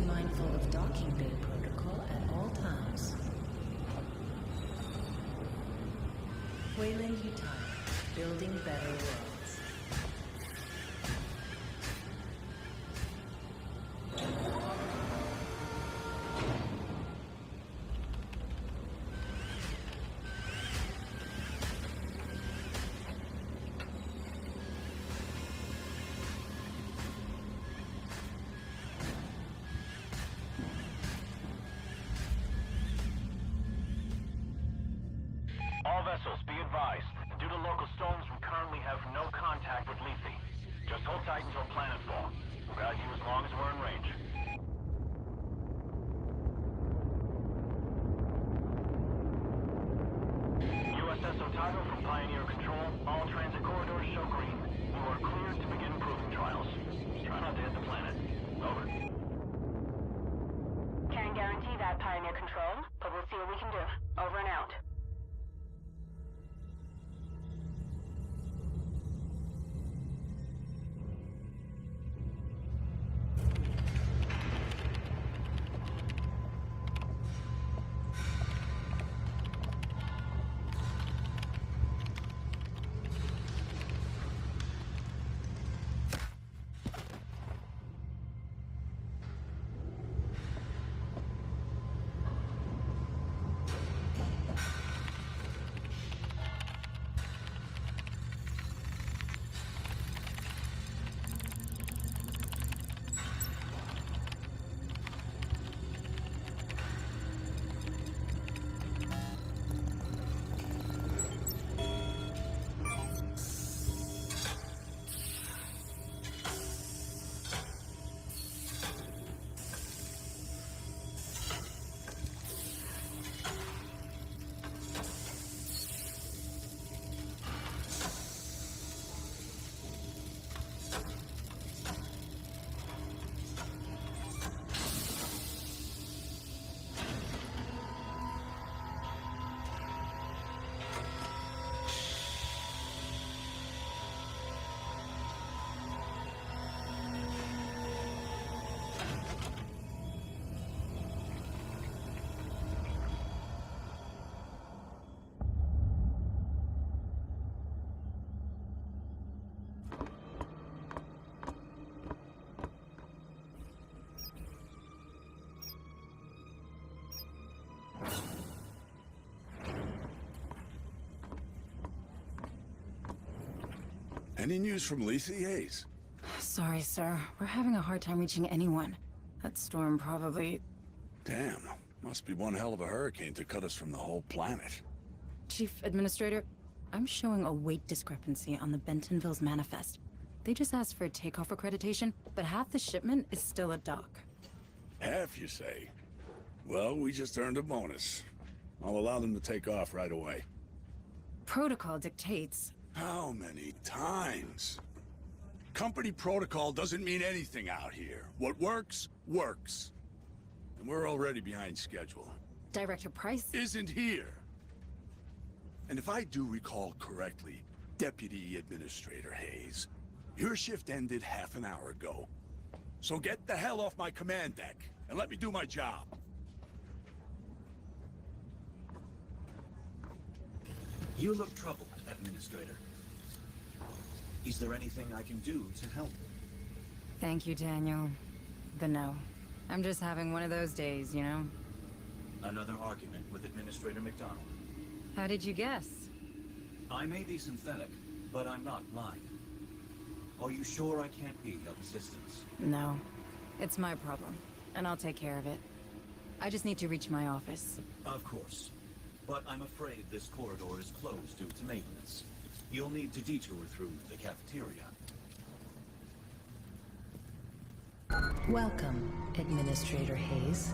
mindful of docking bay protocol at all times. Wayland Utah, building better worlds. All vessels, be advised. Due to local storms, we currently have no contact with Lethe. Just hold tight until planetfall. We'll guide you as long as we're in range. USS Otago from Pioneer Control. All transit corridors show green. You are cleared to begin proving trials. Try not to hit the planet. Over. Can't guarantee that, Pioneer Control, but we'll see what we can do. Over and out. Any news from Lethe, Hayes? Sorry, sir. We're having a hard time reaching anyone. That storm probably... Damn. Must be one hell of a hurricane to cut us from the whole planet. Chief Administrator, I'm showing a weight discrepancy on the Bentonville's manifest. They just asked for takeoff accreditation, but half the shipment is still at dock. Half, you say? Well, we just earned a bonus. I'll allow them to take off right away. Protocol dictates... How many times? Company protocol doesn't mean anything out here. What works, works. And we're already behind schedule. Director Price? Isn't here. And if I do recall correctly, Deputy Administrator Hayes, your shift ended half an hour ago. So get the hell off my command deck and let me do my job. You look troubled, Administrator. Is there anything I can do to help? Thank you, Daniel. But no. I'm just having one of those days, you know? Another argument with Administrator McDonald. How did you guess? I may be synthetic, but I'm not lying. Are you sure I can't be of assistance? No. It's my problem, and I'll take care of it. I just need to reach my office. Of course. But I'm afraid this corridor is closed due to maintenance. You'll need to detour through the cafeteria. Welcome, Administrator Hayes.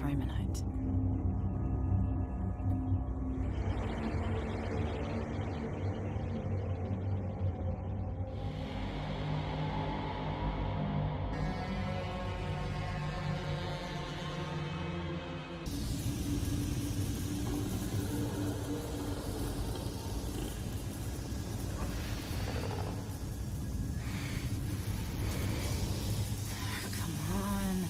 trimonite. Come on.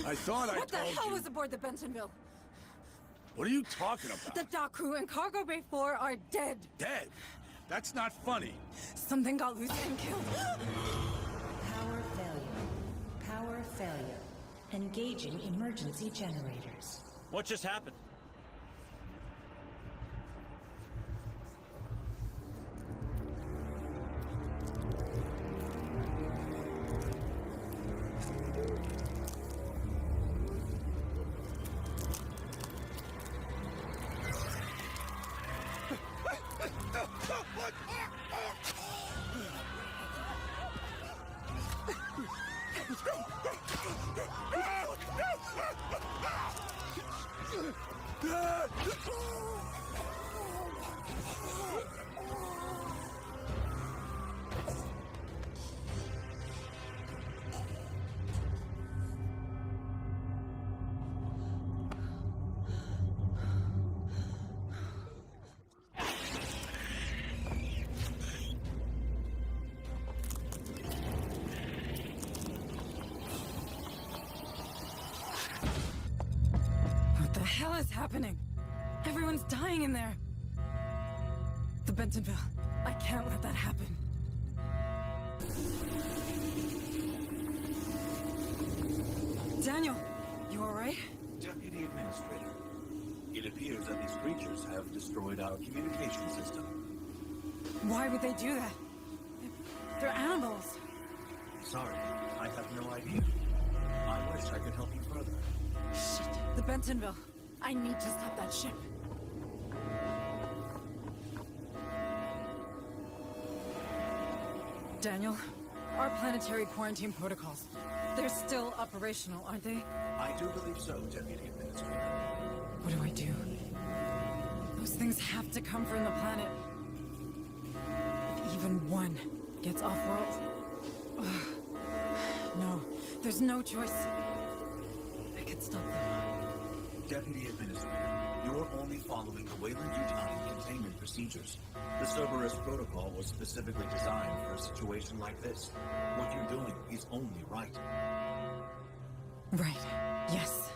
I thought I What the told hell you. was aboard the Bentonville? What are you talking about? The dock crew and cargo bay 4 are dead. Dead? That's not funny. Something got loose and killed. Power failure. Power failure. Engaging emergency generators. What just happened? What the hell is happening? Everyone's dying in there. The Bentonville. I can't let that happen. Daniel, you alright? Deputy Administrator, it appears that these creatures have destroyed our communication system. Why would they do that? They're animals. Sorry, I have no idea. I wish I could help you further. Shit. The Bentonville. I need to stop that ship. Daniel, our planetary quarantine protocols. They're still operational, aren't they? I do believe so, Deputy Administrator. What do I do? Those things have to come from the planet. If even one gets off-world... No, there's no choice. I could stop them. Deputy Administrator, you're only following the Wayland-Yutani containment procedures. The Cerberus protocol was specifically designed for a situation like this. What you're doing is only right. Right. Yes.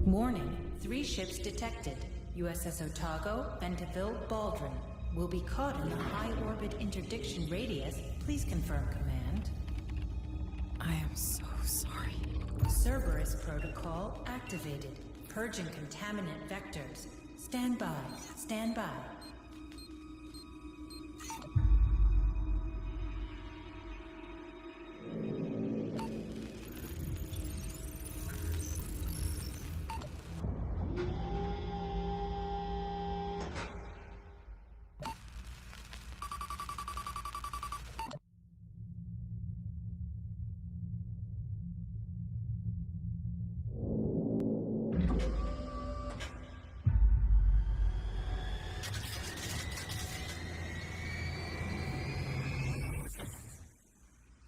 Warning. 3 ships detected. USS Otago, Bentonville, Baldwin. Will be caught in the high orbit interdiction radius. Please confirm, Command. I am so sorry. Cerberus protocol activated. Purging contaminant vectors. Stand by. Stand by.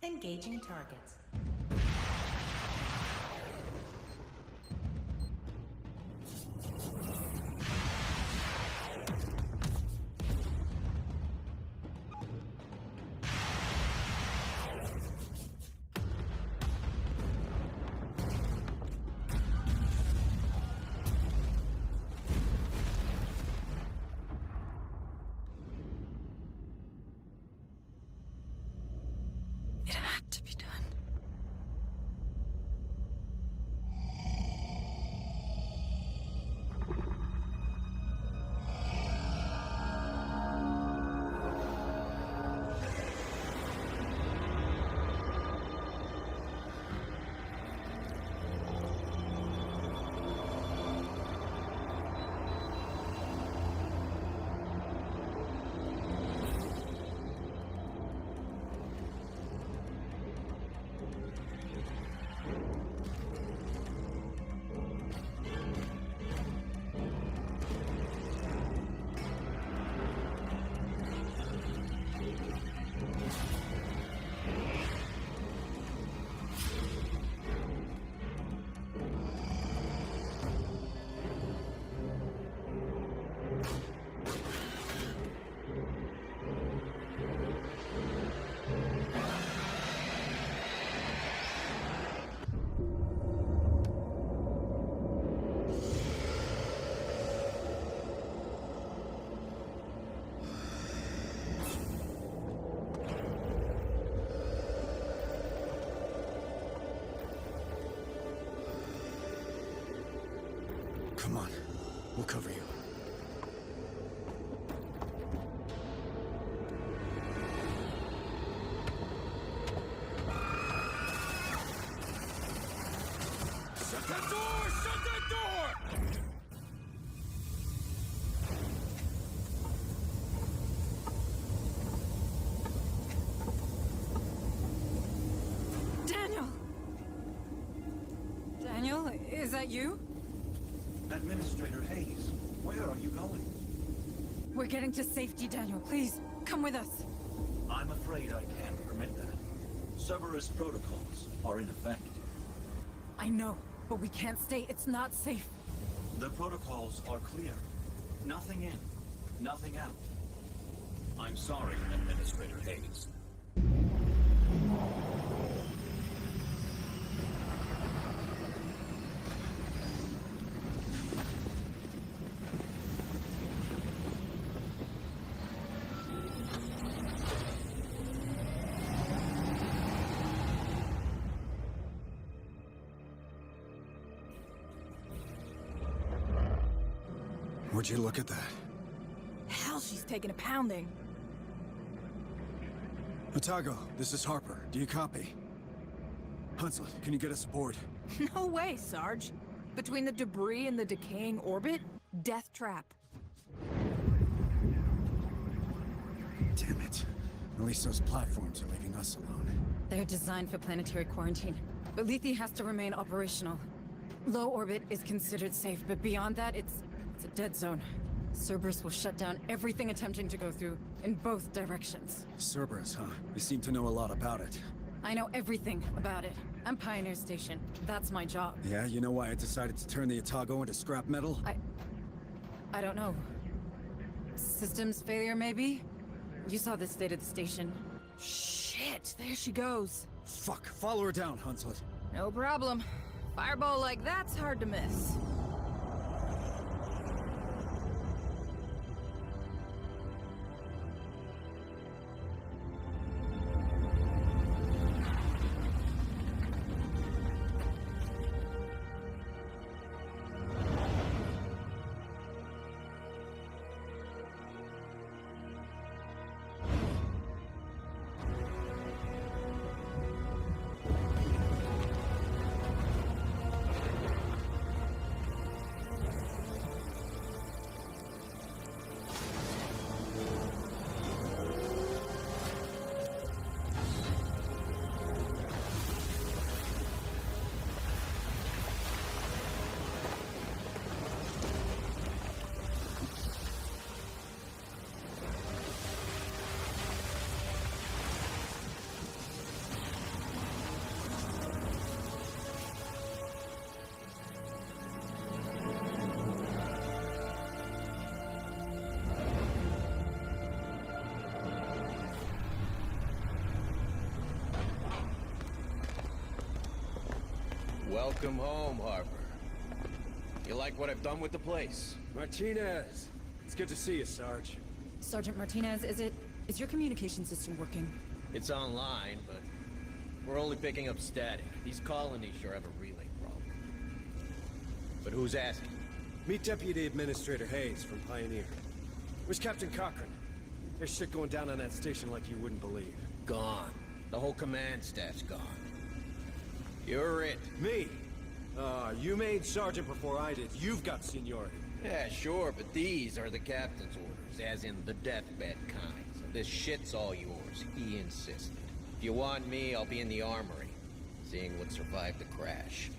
Engaging targets. It had to be done. Come on. We'll cover you. Shut that door! Shut that door! Daniel! Daniel, is that you? Administrator Hayes, where are you going? We're getting to safety, Daniel. Please, come with us. I'm afraid I can't permit that. Cerberus protocols are in effect. I know, but we can't stay. It's not safe. The protocols are clear. Nothing in, nothing out. I'm sorry, Administrator Hayes. Would you look at that? Hell, she's taking a pounding. Otago, this is Harper. Do you copy? Hunslet, can you get us aboard? No way, Sarge. Between the debris and the decaying orbit, death trap. Damn it. At least those platforms are leaving us alone. They're designed for planetary quarantine, but Lethe has to remain operational. Low orbit is considered safe, but beyond that, it's a dead zone. Cerberus will shut down everything attempting to go through, in both directions. Cerberus, huh? You seem to know a lot about it. I know everything about it. I'm Pioneer Station. That's my job. Yeah, you know why I decided to turn the Otago into scrap metal? I don't know. Systems failure, maybe? You saw the state of the station. Shit, there she goes. Fuck, follow her down, Hunslet. No problem. Fireball like that's hard to miss. Welcome home, Harper. You like what I've done with the place? Martinez! It's good to see you, Sarge. Sergeant Martinez, is your communication system working? It's online, but we're only picking up static. These colonies sure have a relay problem. But who's asking? Meet Deputy Administrator Hayes from Pioneer. Where's Captain Cochran? There's shit going down on that station like you wouldn't believe. Gone. The whole command staff's gone. You're it. Me? You made Sergeant before I did. You've got seniority. Yeah, sure, but these are the captain's orders, as in the deathbed kind. So this shit's all yours. He insisted. If you want me, I'll be in the armory, seeing what survived the crash.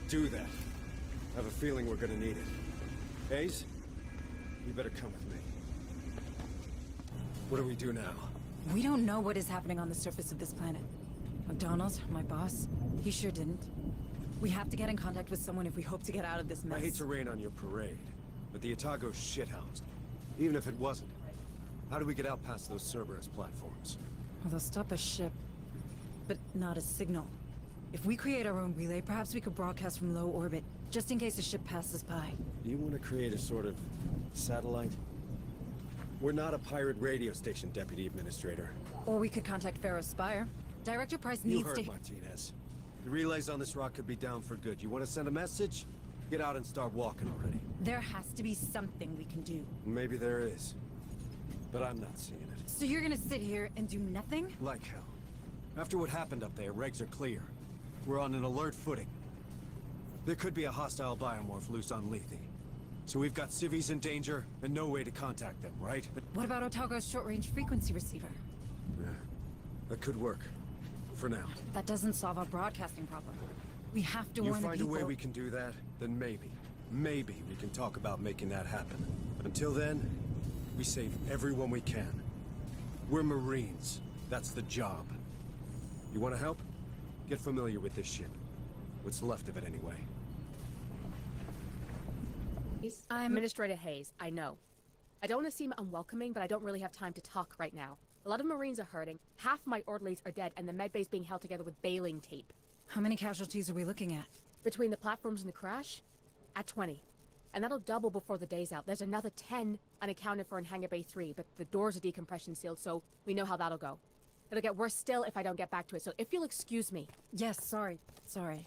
Do that. I have a feeling we're gonna need it. Hayes, you better come with me. What do we do now? We don't know what is happening on the surface of this planet. McDonald, my boss, he sure didn't. We have to get in contact with someone if we hope to get out of this mess. I hate to rain on your parade, but the Otago's shithoused. Even if it wasn't, how do we get out past those Cerberus platforms? Well, they'll stop a ship, but not a signal. If we create our own relay, perhaps we could broadcast from low orbit, just in case a ship passes by. Do you want to create a sort of satellite? We're not a pirate radio station, Deputy Administrator. Or we could contact Pharaoh's Spire. Director Price You needs heard to... Martinez. The relays on this rock could be down for good. You want to send a message? Get out and start walking already. There has to be something we can do. Maybe there is. But I'm not seeing it. So you're gonna sit here and do nothing? Like hell. After what happened up there, regs are clear. We're on an alert footing. There could be a hostile biomorph loose on Lethe. So we've got civvies in danger, and no way to contact them, right? But What about Otago's short-range frequency receiver? yeah, that could work. For now. That doesn't solve our broadcasting problem. We have to You warn the find a people. way we can do that, then maybe we can talk about making that happen. Until then, we save everyone we can. We're Marines. That's the job. You want to help? Get familiar with this ship. What's left of it anyway. Administrator Hayes, I know. I don't want to seem unwelcoming, but I don't really have time to talk right now. A lot of Marines are hurting, half my orderlies are dead, and the medbay's being held together with baling tape. How many casualties are we looking at? Between the platforms and the crash? At 20. And that'll double before the day's out. There's another 10 unaccounted for in Hangar Bay 3, but the doors are decompression sealed, so we know how that'll go. It'll get worse still if I don't get back to it, so if you'll excuse me. Yes, sorry. Sorry.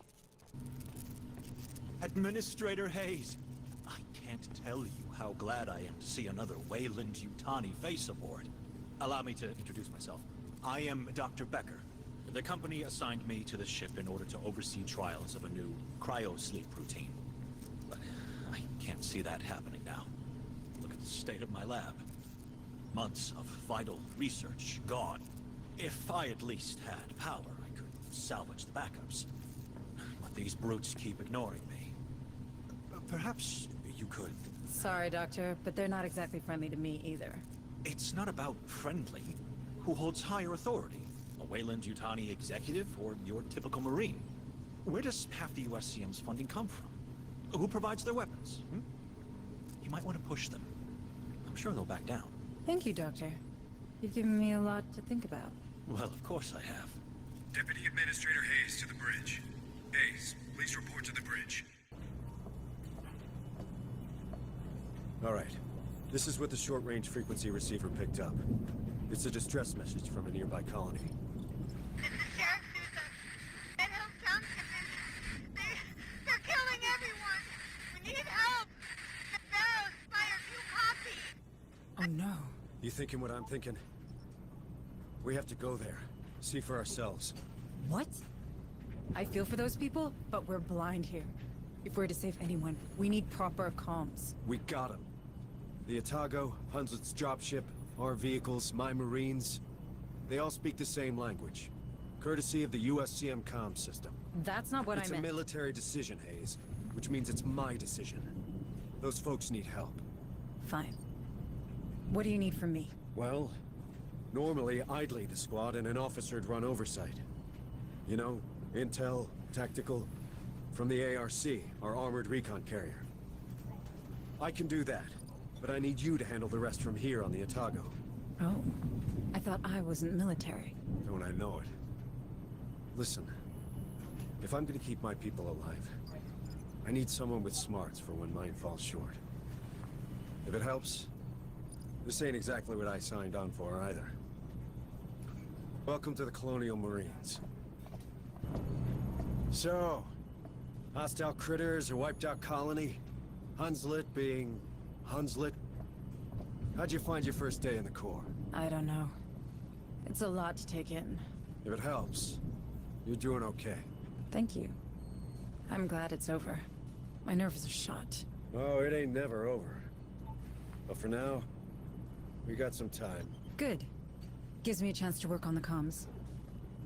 Administrator Hayes, I can't tell you how glad I am to see another Wayland-Yutani face aboard. Allow me to introduce myself. I am Dr. Becker. The company assigned me to the ship in order to oversee trials of a new cryo-sleep routine. But I can't see that happening now. Look at the state of my lab. Months of vital research gone. If I at least had power, I could salvage the backups. But these brutes keep ignoring me. Perhaps you could... Sorry, Doctor, but they're not exactly friendly to me either. It's not about friendly. Who holds higher authority? A Wayland-Yutani executive or your typical Marine? Where does half the USCM's funding come from? Who provides their weapons? You might want to push them. I'm sure they'll back down. Thank you, Doctor. You've given me a lot to think about. Well, of course I have. Deputy Administrator Hayes to the bridge. Hayes, please report to the bridge. All right. This is what the short-range frequency receiver picked up. It's a distress message from a nearby colony. This is Sheriff Sousa. Ed Hill Township they're killing everyone. We need help. The Pharaohs fired new copy. Oh no. You thinking what I'm thinking? We have to go there. See for ourselves. What? I feel for those people, but we're blind here. If we're to save anyone, we need proper comms. We got them. The Otago, Hunslet's dropship, our vehicles, my Marines, they all speak the same language. Courtesy of the USCM comm system. That's not what I It's meant. a military decision, Hayes, which means it's my decision. Those folks need help. Fine. What do you need from me? Well, normally I'd lead the squad and an officer'd run oversight. You know, intel, tactical, from the ARC, our armored recon carrier. I can do that, but I need you to handle the rest from here on the Otago. Oh. I thought I wasn't military. Don't I know it? Listen, if I'm gonna keep my people alive, I need someone with smarts for when mine falls short. If it helps, this ain't exactly what I signed on for either. Welcome to the Colonial Marines. So, hostile critters or wiped out colony? Hunslet being Hunslet? How'd you find your first day in the Corps? I don't know. It's a lot to take in. If it helps, you're doing okay. Thank you. I'm glad it's over. My nerves are shot. Oh, it ain't never over. But for now, we got some time. Good. Gives me a chance to work on the comms.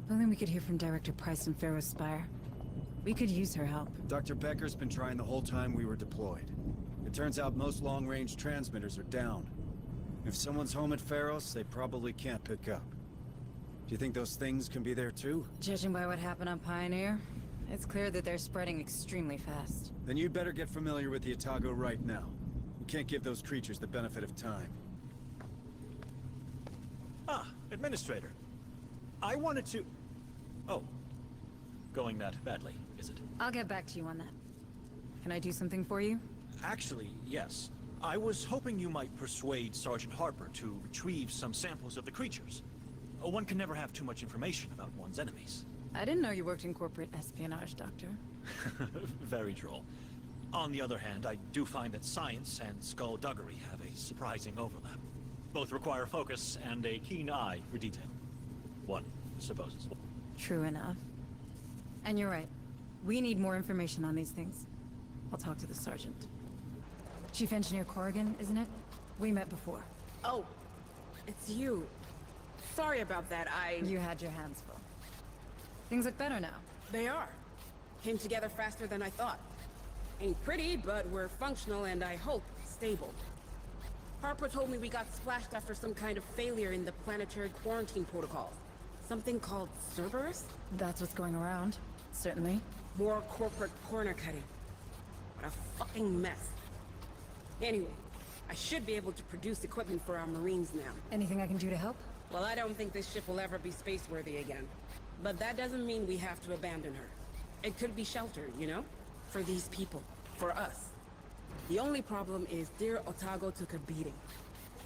If only we could hear from Director Price and Pharaoh's Spire. We could use her help. Dr. Becker's been trying the whole time we were deployed. It turns out most long-range transmitters are down. If someone's home at Pharaoh's, they probably can't pick up. Do you think those things can be there too? Judging by what happened on Pioneer, it's clear that they're spreading extremely fast. Then you'd better get familiar with the Otago right now. We can't give those creatures the benefit of time. Ah, Administrator. I wanted to... Oh. Going that badly, is it? I'll get back to you on that. Can I do something for you? Actually, yes. I was hoping you might persuade Sergeant Harper to retrieve some samples of the creatures. One can never have too much information about one's enemies. I didn't know you worked in corporate espionage, Doctor. Very droll. On the other hand, I do find that science and skullduggery have a surprising overlap. Both require focus and a keen eye for detail. One supposes. True enough. And you're right. We need more information on these things. I'll talk to the sergeant. Chief Engineer Corrigan, isn't it? We met before. Oh, it's you. Sorry about that, You had your hands full. Things look better now. They are. Came together faster than I thought. Ain't pretty, but we're functional and I hope stable. Harper told me we got splashed after some kind of failure in the planetary quarantine protocols. Something called Cerberus? That's what's going around. Certainly. More corporate corner cutting. What a fucking mess. Anyway, I should be able to produce equipment for our Marines now. Anything I can do to help? Well, I don't think this ship will ever be space-worthy again. But that doesn't mean we have to abandon her. It could be shelter, you know? For these people. For us. The only problem is dear Otago took a beating.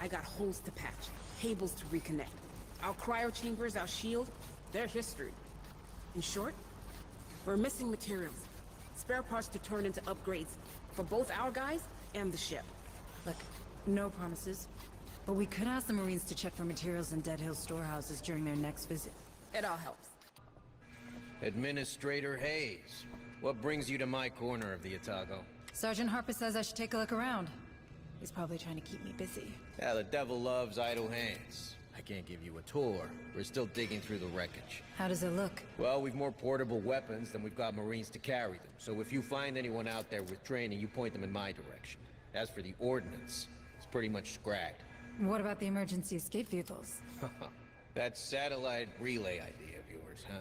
I got holes to patch, cables to reconnect. Our cryo chambers, our shield, they're history. In short, we're missing materials. Spare parts to turn into upgrades for both our guys and the ship. Look, no promises. But we could ask the Marines to check for materials in Dead Hill storehouses during their next visit. It all helps. Administrator Hayes, what brings you to my corner of the Otago? Sergeant Harper says I should take a look around. He's probably trying to keep me busy. Yeah, the devil loves idle hands. I can't give you a tour. We're still digging through the wreckage. How does it look? Well, we've more portable weapons than we've got Marines to carry them. So if you find anyone out there with training, you point them in my direction. As for the ordnance, it's pretty much scragged. What about the emergency escape vehicles? That satellite relay idea of yours, huh?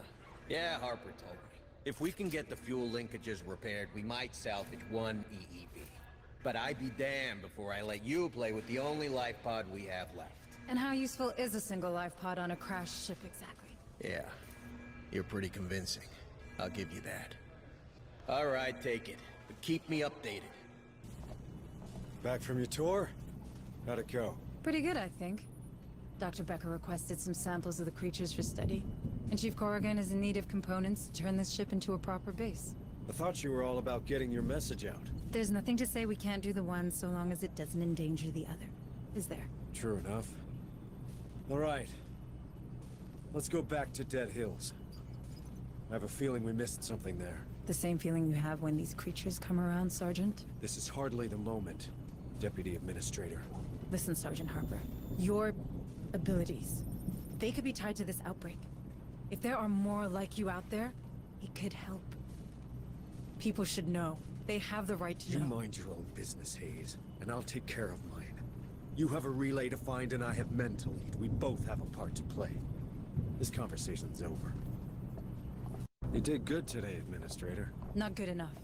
Yeah, Harper told me. If we can get the fuel linkages repaired, we might salvage one EEV. But I'd be damned before I let you play with the only life pod we have left. And how useful is a single life pod on a crashed ship exactly? Yeah, you're pretty convincing. I'll give you that. All right, take it. But keep me updated. Back from your tour? How'd it go? Pretty good, I think. Dr. Becker requested some samples of the creatures for study. And Chief Corrigan is in need of components to turn this ship into a proper base. I thought you were all about getting your message out. There's nothing to say we can't do the one so long as it doesn't endanger the other. Is there? True enough. All right. Let's go back to Dead Hills. I have a feeling we missed something there. The same feeling you have when these creatures come around, Sergeant? This is hardly the moment, Deputy Administrator. Listen, Sergeant Harper. Your abilities, they could be tied to this outbreak. If there are more like you out there, it could help. People should know. They have the right to know. You mind your own business, Hayes, and I'll take care of mine. You have a relay to find and I have men to lead. We both have a part to play. This conversation's over. You did good today, Administrator. Not good enough.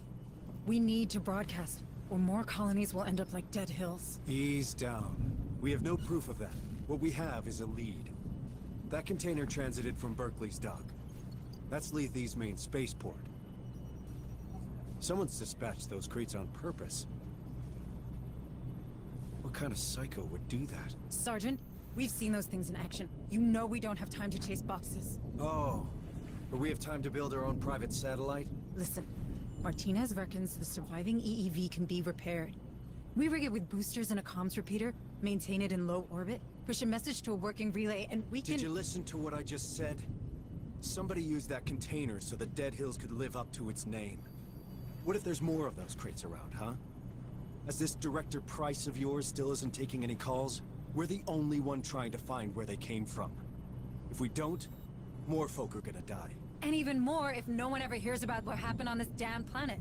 We need to broadcast, or more colonies will end up like Dead Hills. Ease down. We have no proof of that. What we have is a lead. That container transited from Berkeley's dock. That's Lethe's main spaceport. Someone's dispatched those crates on purpose. What kind of psycho would do that? Sergeant, we've seen those things in action. You know we don't have time to chase boxes. Oh, but we have time to build our own private satellite? Listen, Martinez reckons the surviving EEV can be repaired. We rig it with boosters and a comms repeater, maintain it in low orbit, push a message to a working relay, and we can— Did you listen to what I just said? Somebody used that container so the Dead Hills could live up to its name. What if there's more of those crates around, huh? As this Director Price of yours still isn't taking any calls, we're the only one trying to find where they came from. If we don't, more folk are gonna die. And even more if no one ever hears about what happened on this damn planet.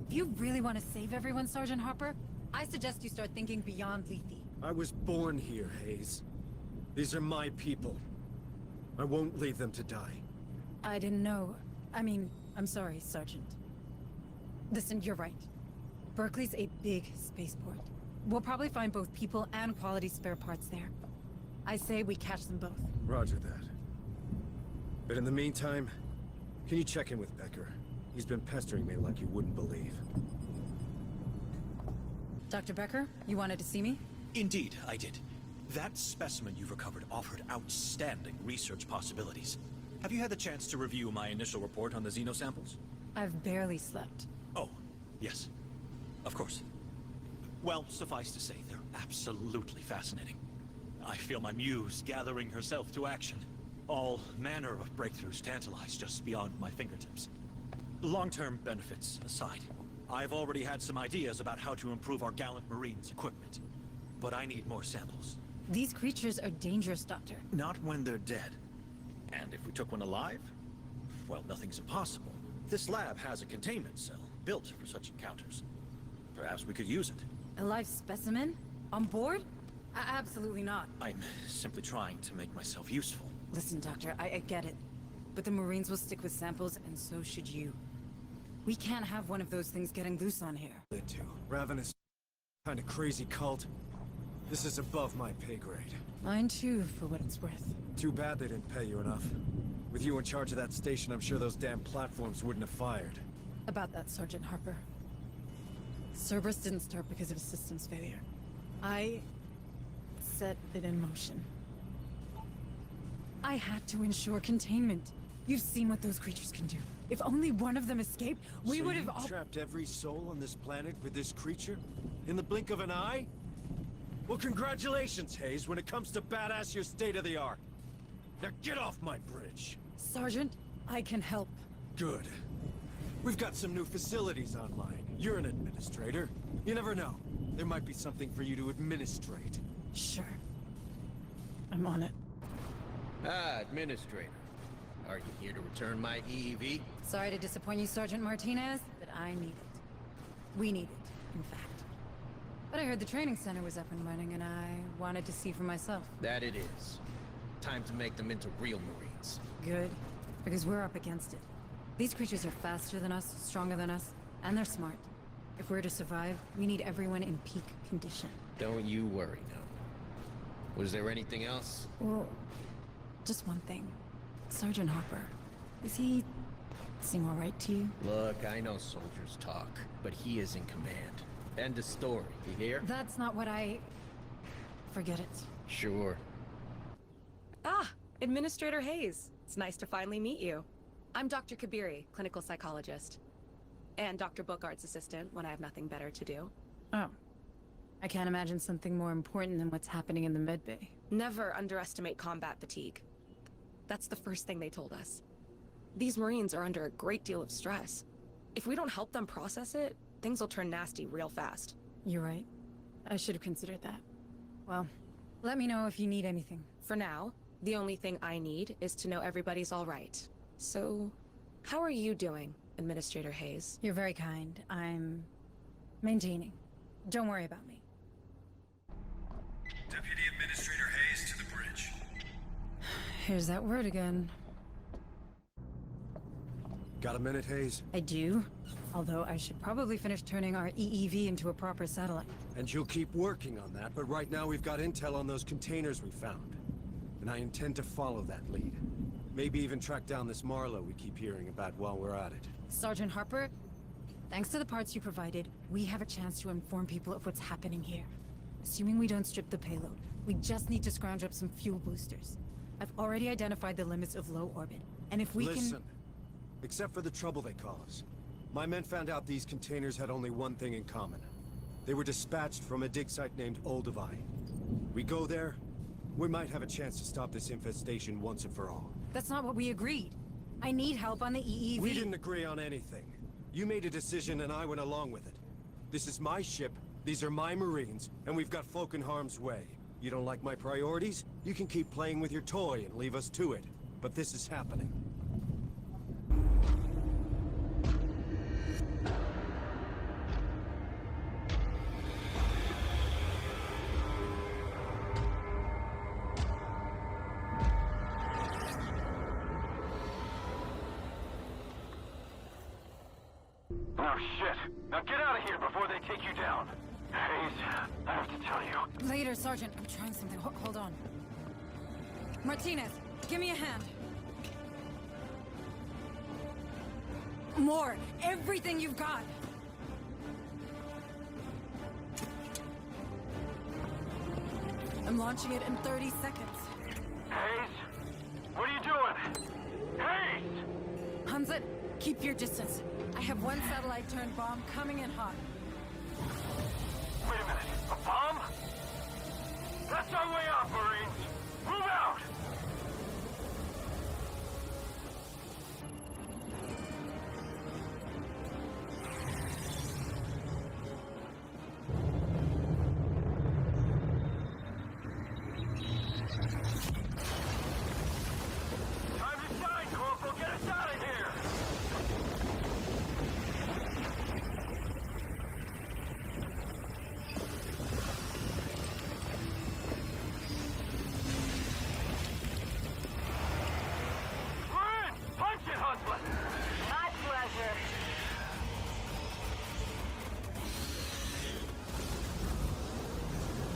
If you really want to save everyone, Sergeant Harper, I suggest you start thinking beyond Lethe. I was born here, Hayes. These are my people. I won't leave them to die. I didn't know. I mean, I'm sorry, Sergeant. Listen, you're right. Berkeley's a big spaceport. We'll probably find both people and quality spare parts there. I say we catch them both. Roger that. But in the meantime, can you check in with Becker? He's been pestering me like you wouldn't believe. Dr. Becker, you wanted to see me? Indeed, I did. That specimen you've recovered offered outstanding research possibilities. Have you had the chance to review my initial report on the xenosamples? I've barely slept. Oh, yes. Of course. Well, suffice to say, they're absolutely fascinating. I feel my muse gathering herself to action. All manner of breakthroughs tantalize just beyond my fingertips. Long-term benefits aside, I've already had some ideas about how to improve our gallant Marines' equipment. But I need more samples. These creatures are dangerous, Doctor. Not when they're dead. And if we took one alive? Well, nothing's impossible. This lab has a containment cell built for such encounters. Perhaps we could use it. A live specimen? On board? Absolutely not. I'm simply trying to make myself useful. Listen, Doctor, I get it. But the Marines will stick with samples, and so should you. We can't have one of those things getting loose on here. Ravenous kind of crazy cult. This is above my pay grade. Mine too, for what it's worth. Too bad they didn't pay you enough. With you in charge of that station, I'm sure those damn platforms wouldn't have fired. About that, Sergeant Harper. Cerberus didn't start because of a systems failure. I set it in motion. I had to ensure containment. You've seen what those creatures can do. If only one of them escaped, we would have all— trapped every soul on this planet with this creature? In the blink of an eye? Well, congratulations, Hayes. When it comes to badass, you're state-of-the-art. Now get off my bridge. Sergeant, I can help. Good. We've got some new facilities online. You're an administrator. You never know. There might be something for you to administrate. Sure. I'm on it. Ah, Administrator. Are you here to return my EEV? Sorry to disappoint you, Sergeant Martinez, but I need it. We need it, in fact. But I heard the training center was up and running, and I wanted to see for myself. That it is. Time to make them into real Marines. Good, because we're up against it. These creatures are faster than us, stronger than us, and they're smart. If we're to survive, we need everyone in peak condition. Don't you worry, no. Was there anything else? Well, just one thing. Sergeant Harper, is he seem all right to you? Look, I know soldiers talk, but he is in command. End of story, you hear? That's not what I... Forget it. Sure. Ah, Administrator Hayes. It's nice to finally meet you. I'm Dr. Kabiri, clinical psychologist. And Dr. Bookard's assistant when I have nothing better to do. Oh. I can't imagine something more important than what's happening in the medbay. Never underestimate combat fatigue. That's the first thing they told us. These Marines are under a great deal of stress. If we don't help them process it, things will turn nasty real fast. You're right. I should have considered that. Well, let me know if you need anything. For now, the only thing I need is to know everybody's all right. So, how are you doing, Administrator Hayes? You're very kind. I'm maintaining. Don't worry about me. Deputy Administrator Hayes to the bridge. Here's that word again. Got a minute, Hayes? I do. Although I should probably finish turning our EEV into a proper satellite. And you'll keep working on that, but right now we've got intel on those containers we found. And I intend to follow that lead. Maybe even track down this Marlowe we keep hearing about while we're at it. Sergeant Harper, thanks to the parts you provided, we have a chance to inform people of what's happening here. Assuming we don't strip the payload, we just need to scrounge up some fuel boosters. I've already identified the limits of low orbit, and if we Listen, except for the trouble they cause, my men found out these containers had only one thing in common. They were dispatched from a dig site named Olduvai. We go there, we might have a chance to stop this infestation once and for all. That's not what we agreed. I need help on the EEV. We didn't agree on anything. You made a decision and I went along with it. This is my ship, these are my Marines, and we've got folk in harm's way. You don't like my priorities? You can keep playing with your toy and leave us to it. But this is happening. Oh shit! Now get out of here before they take you down! Hayes, I have to tell you. Later, Sergeant. I'm trying something. Hold on. Martinez, give me a hand. More! Everything you've got! I'm launching it in 30 seconds. Hayes? What are you doing? Hayes! Hanset, keep your distance. I have one satellite-turned bomb coming in hot. Wait a minute. A bomb? That's our way out, Marines. Move out! Time to shine, Corporal. Get us out of here! We're in! Punch it, Hustler! My pleasure.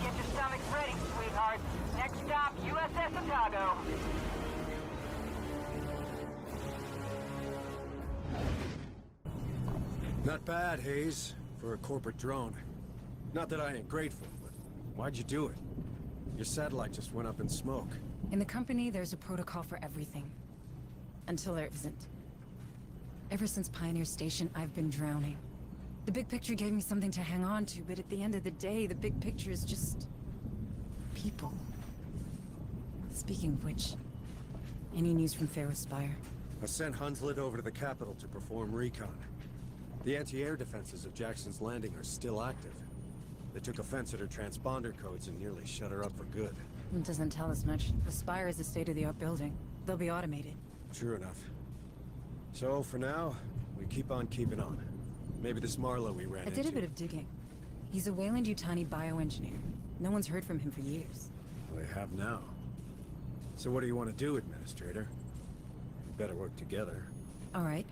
Get your stomachs ready, sweetheart. Next stop, USS Otago. Not bad, Hayes, for a corporate drone. Not that I ain't grateful, but why'd you do it? Your satellite just went up in smoke. In the company, there's a protocol for everything. Until there isn't. Ever since Pioneer Station, I've been drowning. The big picture gave me something to hang on to, but at the end of the day, the big picture is just... people. Speaking of which, any news from Pharaoh Spire? I sent Hunslet over to the capital to perform recon. The anti-air defenses of Jackson's Landing are still active. They took offense at her transponder codes and nearly shut her up for good. It doesn't tell us much. The Spire is a state-of-the-art building. They'll be automated. True enough. So, for now, we keep on keeping on. Maybe this Marlowe we ran into... I did a bit of digging. He's a Weyland-Yutani bioengineer. No one's heard from him for years. Well, they have now. So what do you want to do, Administrator? We better work together. All right.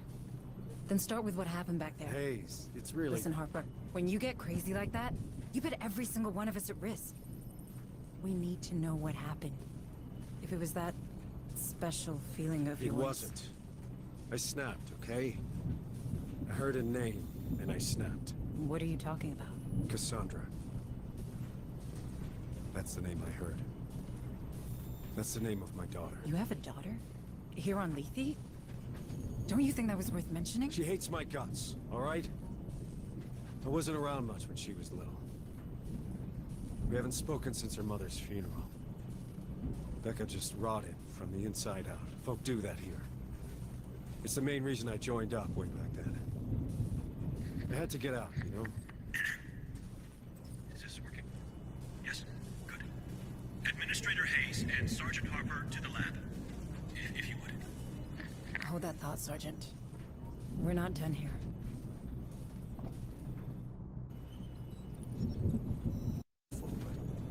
Then start with what happened back there. Hayes, it's really... Listen, Harper, when you get crazy like that, you put every single one of us at risk. We need to know what happened. If it was that special feeling of yours... It wasn't. I snapped, okay? I heard a name, and I snapped. What are you talking about? Cassandra. That's the name I heard. That's the name of my daughter. You have a daughter? Here on Lethe? Don't you think that was worth mentioning? She hates my guts, all right? I wasn't around much when she was little. We haven't spoken since her mother's funeral. Becca just rotted from the inside out. Folk do that here. It's the main reason I joined up way back then. I had to get out, you know? Is this working? Yes? Good. Administrator Hayes and Sergeant Harper to the lab. If you would. Hold that thought, Sergeant. We're not done here.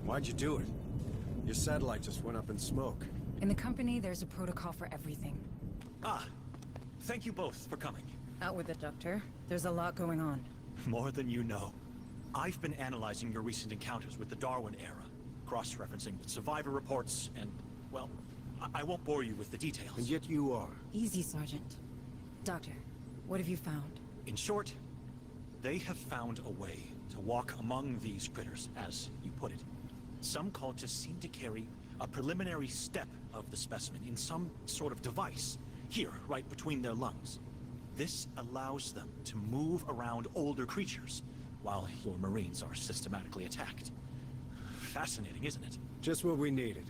Why'd you do it? Your satellite just went up in smoke. In the company, there's a protocol for everything. Ah, thank you both for coming. Out with it, Doctor. There's a lot going on. More than you know. I've been analyzing your recent encounters with the Darwin era, cross-referencing with survivor reports, and, well, I won't bore you with the details. And yet you are. Easy, Sergeant. Doctor, what have you found? In short, they have found a way to walk among these critters, as you put it. Some cultists seem to carry a preliminary step of the specimen in some sort of device, here, right between their lungs. This allows them to move around older creatures, while your Marines are systematically attacked. Fascinating, isn't it? Just what we needed.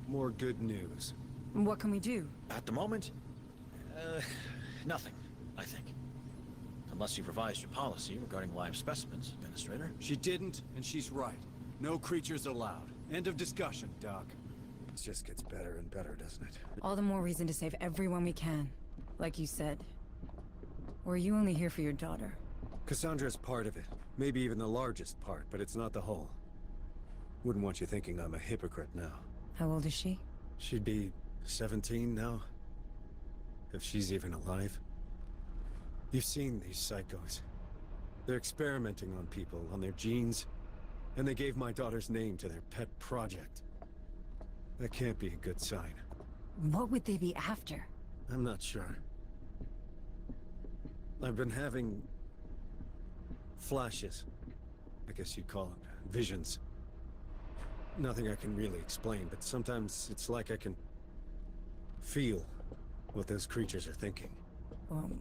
More good news. What can we do? At the moment, nothing, I think. Unless you've revised your policy regarding live specimens, Administrator. She didn't, and she's right. No creatures allowed. End of discussion, Doc. It just gets better and better, doesn't it? All the more reason to save everyone we can. Like you said. Or are you only here for your daughter? Cassandra's part of it. Maybe even the largest part, but it's not the whole. Wouldn't want you thinking I'm a hypocrite now. How old is she? She'd be 17 now. If she's even alive. You've seen these psychos. They're experimenting on people, on their genes. And they gave my daughter's name to their pet project. That can't be a good sign. What would they be after? I'm not sure. I've been having... flashes. I guess you'd call it visions. Nothing I can really explain, but sometimes it's like I can... feel what those creatures are thinking. Well,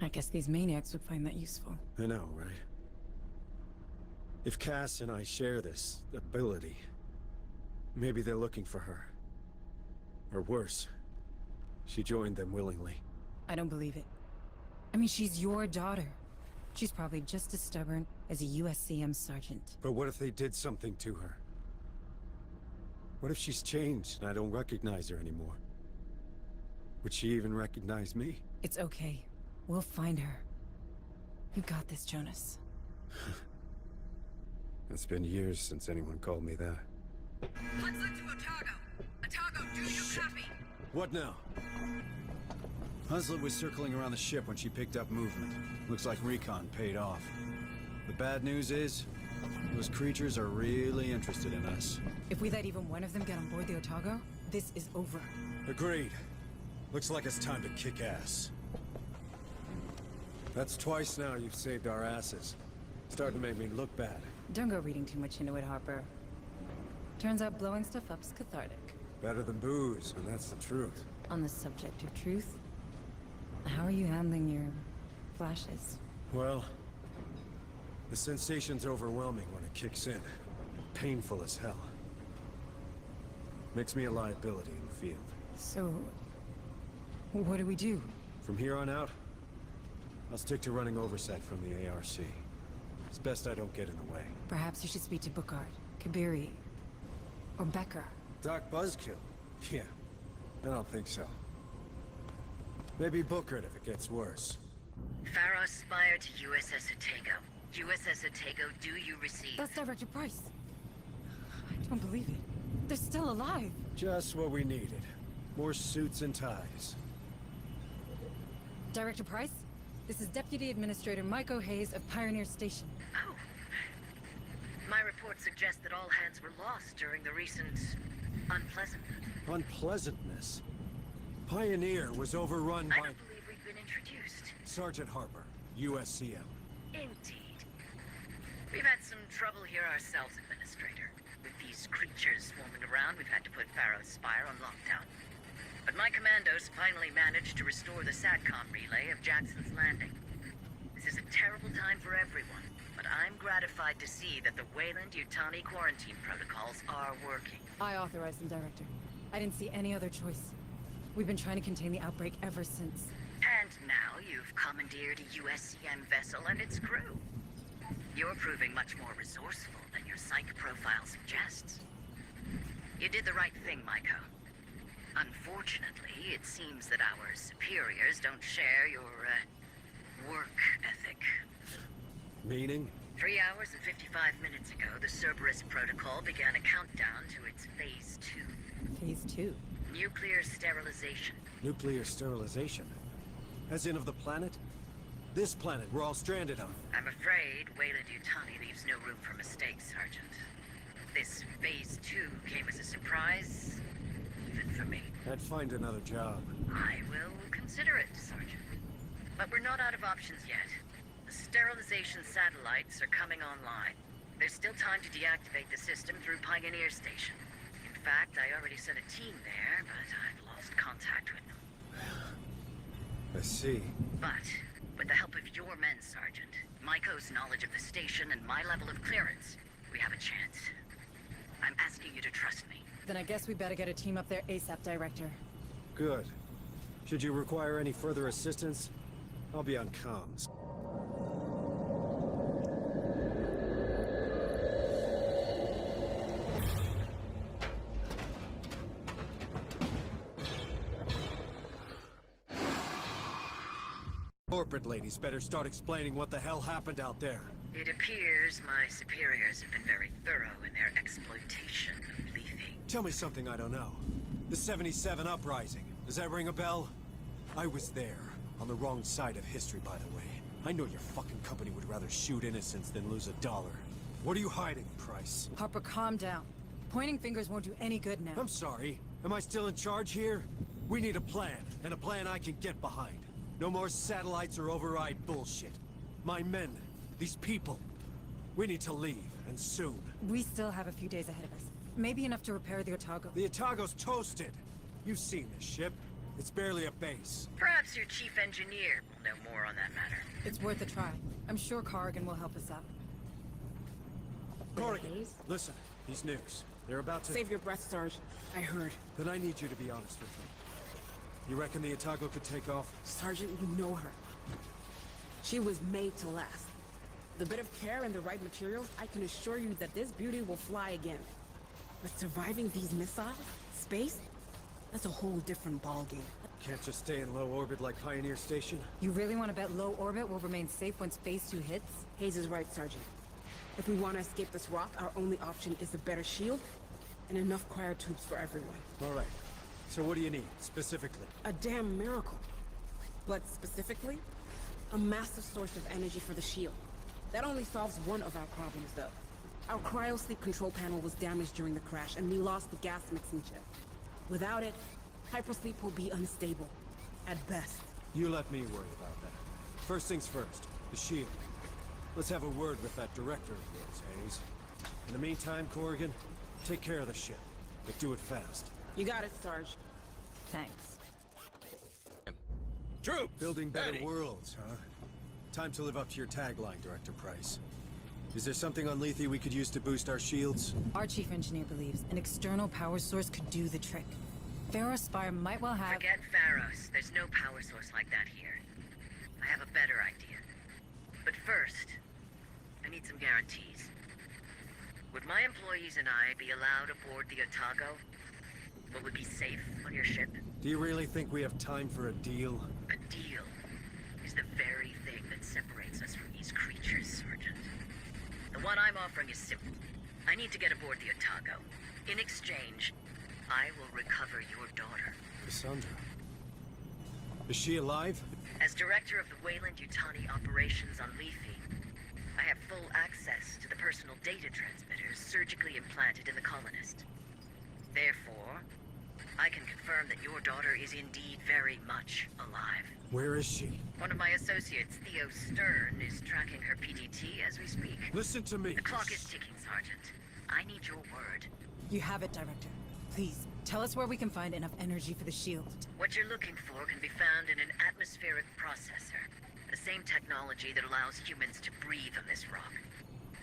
I guess these maniacs would find that useful. I know, right? If Cass and I share this ability, maybe they're looking for her. Or worse, she joined them willingly. I don't believe it. I mean, she's your daughter. She's probably just as stubborn as a USCM sergeant. But what if they did something to her? What if she's changed and I don't recognize her anymore? Would she even recognize me? It's okay. We'll find her. You got this, Jonas. It's been years since anyone called me that. Hudson to Otago. Otago, do you copy? What now? Hunslet was circling around the ship when she picked up movement. Looks like recon paid off. The bad news is, those creatures are really interested in us. If we let even one of them get on board the Otago, this is over. Agreed. Looks like it's time to kick ass. That's twice now you've saved our asses. Starting to make me look bad. Don't go reading too much into it, Harper. Turns out blowing stuff up's cathartic. Better than booze, and that's the truth. On the subject of truth, how are you handling your flashes? Well, the sensation's overwhelming when it kicks in. Painful as hell. Makes me a liability in the field. So, what do we do? From here on out, I'll stick to running oversight from the ARC. It's best I don't get in the way. Perhaps you should speak to Bookard, Kabiri, or Becker. Doc Buzzkill? Yeah, I don't think so. Maybe Bookard if it gets worse. Pharaoh Spire to USS Otago. USS Otago, do you receive? That's Director Price. I don't believe it. They're still alive. Just what we needed. More suits and ties. Director Price? This is Deputy Administrator Mike Hayes of Pioneer Station. Oh. My report suggests that all hands were lost during the recent unpleasantness. Unpleasantness? Pioneer was overrun by... I don't believe we've been introduced. Sergeant Harper, USCM. Indeed. We've had some trouble here ourselves, Administrator. With these creatures swarming around, we've had to put Pharaoh's Spire on lockdown. But my commandos finally managed to restore the SATCOM relay of Jackson's Landing. This is a terrible time for everyone, but I'm gratified to see that the Wayland-Yutani quarantine protocols are working. I authorized them, Director. I didn't see any other choice. We've been trying to contain the outbreak ever since. And now you've commandeered a USCM vessel and its crew. You're proving much more resourceful than your psych profile suggests. You did the right thing, Maiko. Unfortunately, it seems that our superiors don't share your, work ethic. Meaning? 3 hours and 55 minutes ago, the Cerberus Protocol began a countdown to its Phase 2. Phase 2? Nuclear sterilization. Nuclear sterilization? As in of the planet? This planet we're all stranded on. I'm afraid Wayland-Yutani leaves no room for mistakes, Sergeant. This Phase 2 came as a surprise, even for me. I'd find another job. I will consider it, Sergeant. But we're not out of options yet. The sterilization satellites are coming online. There's still time to deactivate the system through Pioneer Station. In fact, I already sent a team there, but I've lost contact with them. I see. But, with the help of your men, Sergeant, Maiko's knowledge of the station and my level of clearance, we have a chance. I'm asking you to trust me. Then I guess we better get a team up there ASAP, Director. Good. Should you require any further assistance, I'll be on comms. Corporate ladies better start explaining what the hell happened out there. It appears my superiors have been very thorough in their exploitation of Lethe. Tell me something I don't know. The 77 Uprising. Does that ring a bell? I was there. On the wrong side of history, by the way. I know your fucking company would rather shoot innocents than lose $1. What are you hiding, Price? Harper, calm down. Pointing fingers won't do any good now. I'm sorry. Am I still in charge here? We need a plan, and a plan I can get behind. No more satellites or override bullshit. My men, these people, we need to leave, and soon. We still have a few days ahead of us. Maybe enough to repair the Otago. The Otago's toasted. You've seen this ship. It's barely a base. Perhaps your chief engineer will know more on that matter. It's worth a try. I'm sure Corrigan will help us out. Administrator Corrigan, Hayes. listen. These nukes. They're about to... Save your breath, Sarge. I heard. Then I need you to be honest with me. You reckon the Otago could take off? Sergeant, you know her. She was made to last. The bit of care and the right materials, I can assure you that this beauty will fly again. But surviving these missiles? Space? That's a whole different ballgame. Can't just stay in low orbit like Pioneer Station? You really want to bet low orbit will remain safe once Phase 2 hits? Hayes is right, Sergeant. If we want to escape this rock, our only option is a better shield and enough cryotubes for everyone. All right. So what do you need, specifically? A damn miracle. But specifically, a massive source of energy for the shield. That only solves one of our problems, though. Our cryosleep control panel was damaged during the crash, and we lost the gas mixing chip. Without it, hypersleep will be unstable, at best. You let me worry about that. First things first, the shield. Let's have a word with that director of yours, Hayes. In the meantime, Corrigan, take care of the ship. But do it fast. You got it, Sarge. Thanks. Troops! Building better worlds, huh? Time to live up to your tagline, Director Price. Is there something on Lethe we could use to boost our shields? Our chief engineer believes an external power source could do the trick. Pharaoh Spire might well have... Forget Pharos. There's no power source like that here. I have a better idea. But first, I need some guarantees. Would my employees and I be allowed aboard the Otago? Will we be safe on your ship? Do you really think we have time for a deal? A deal is the very thing that separates us from these creatures, Sergeant. The one I'm offering is simple. I need to get aboard the Otago. In exchange, I will recover your daughter. Cassandra. Is she alive? As director of the Weyland-Yutani operations on Lethe, I have full access to the personal data transmitters surgically implanted in the colonist. Therefore, I can confirm that your daughter is indeed very much alive. Where is she? One of my associates, Theo Stern, is tracking her PDT as we speak. Listen to me. The clock is ticking, Sergeant. I need your word. You have it, Director. Please, tell us where we can find enough energy for the shield. What you're looking for can be found in an atmospheric processor. The same technology that allows humans to breathe on this rock.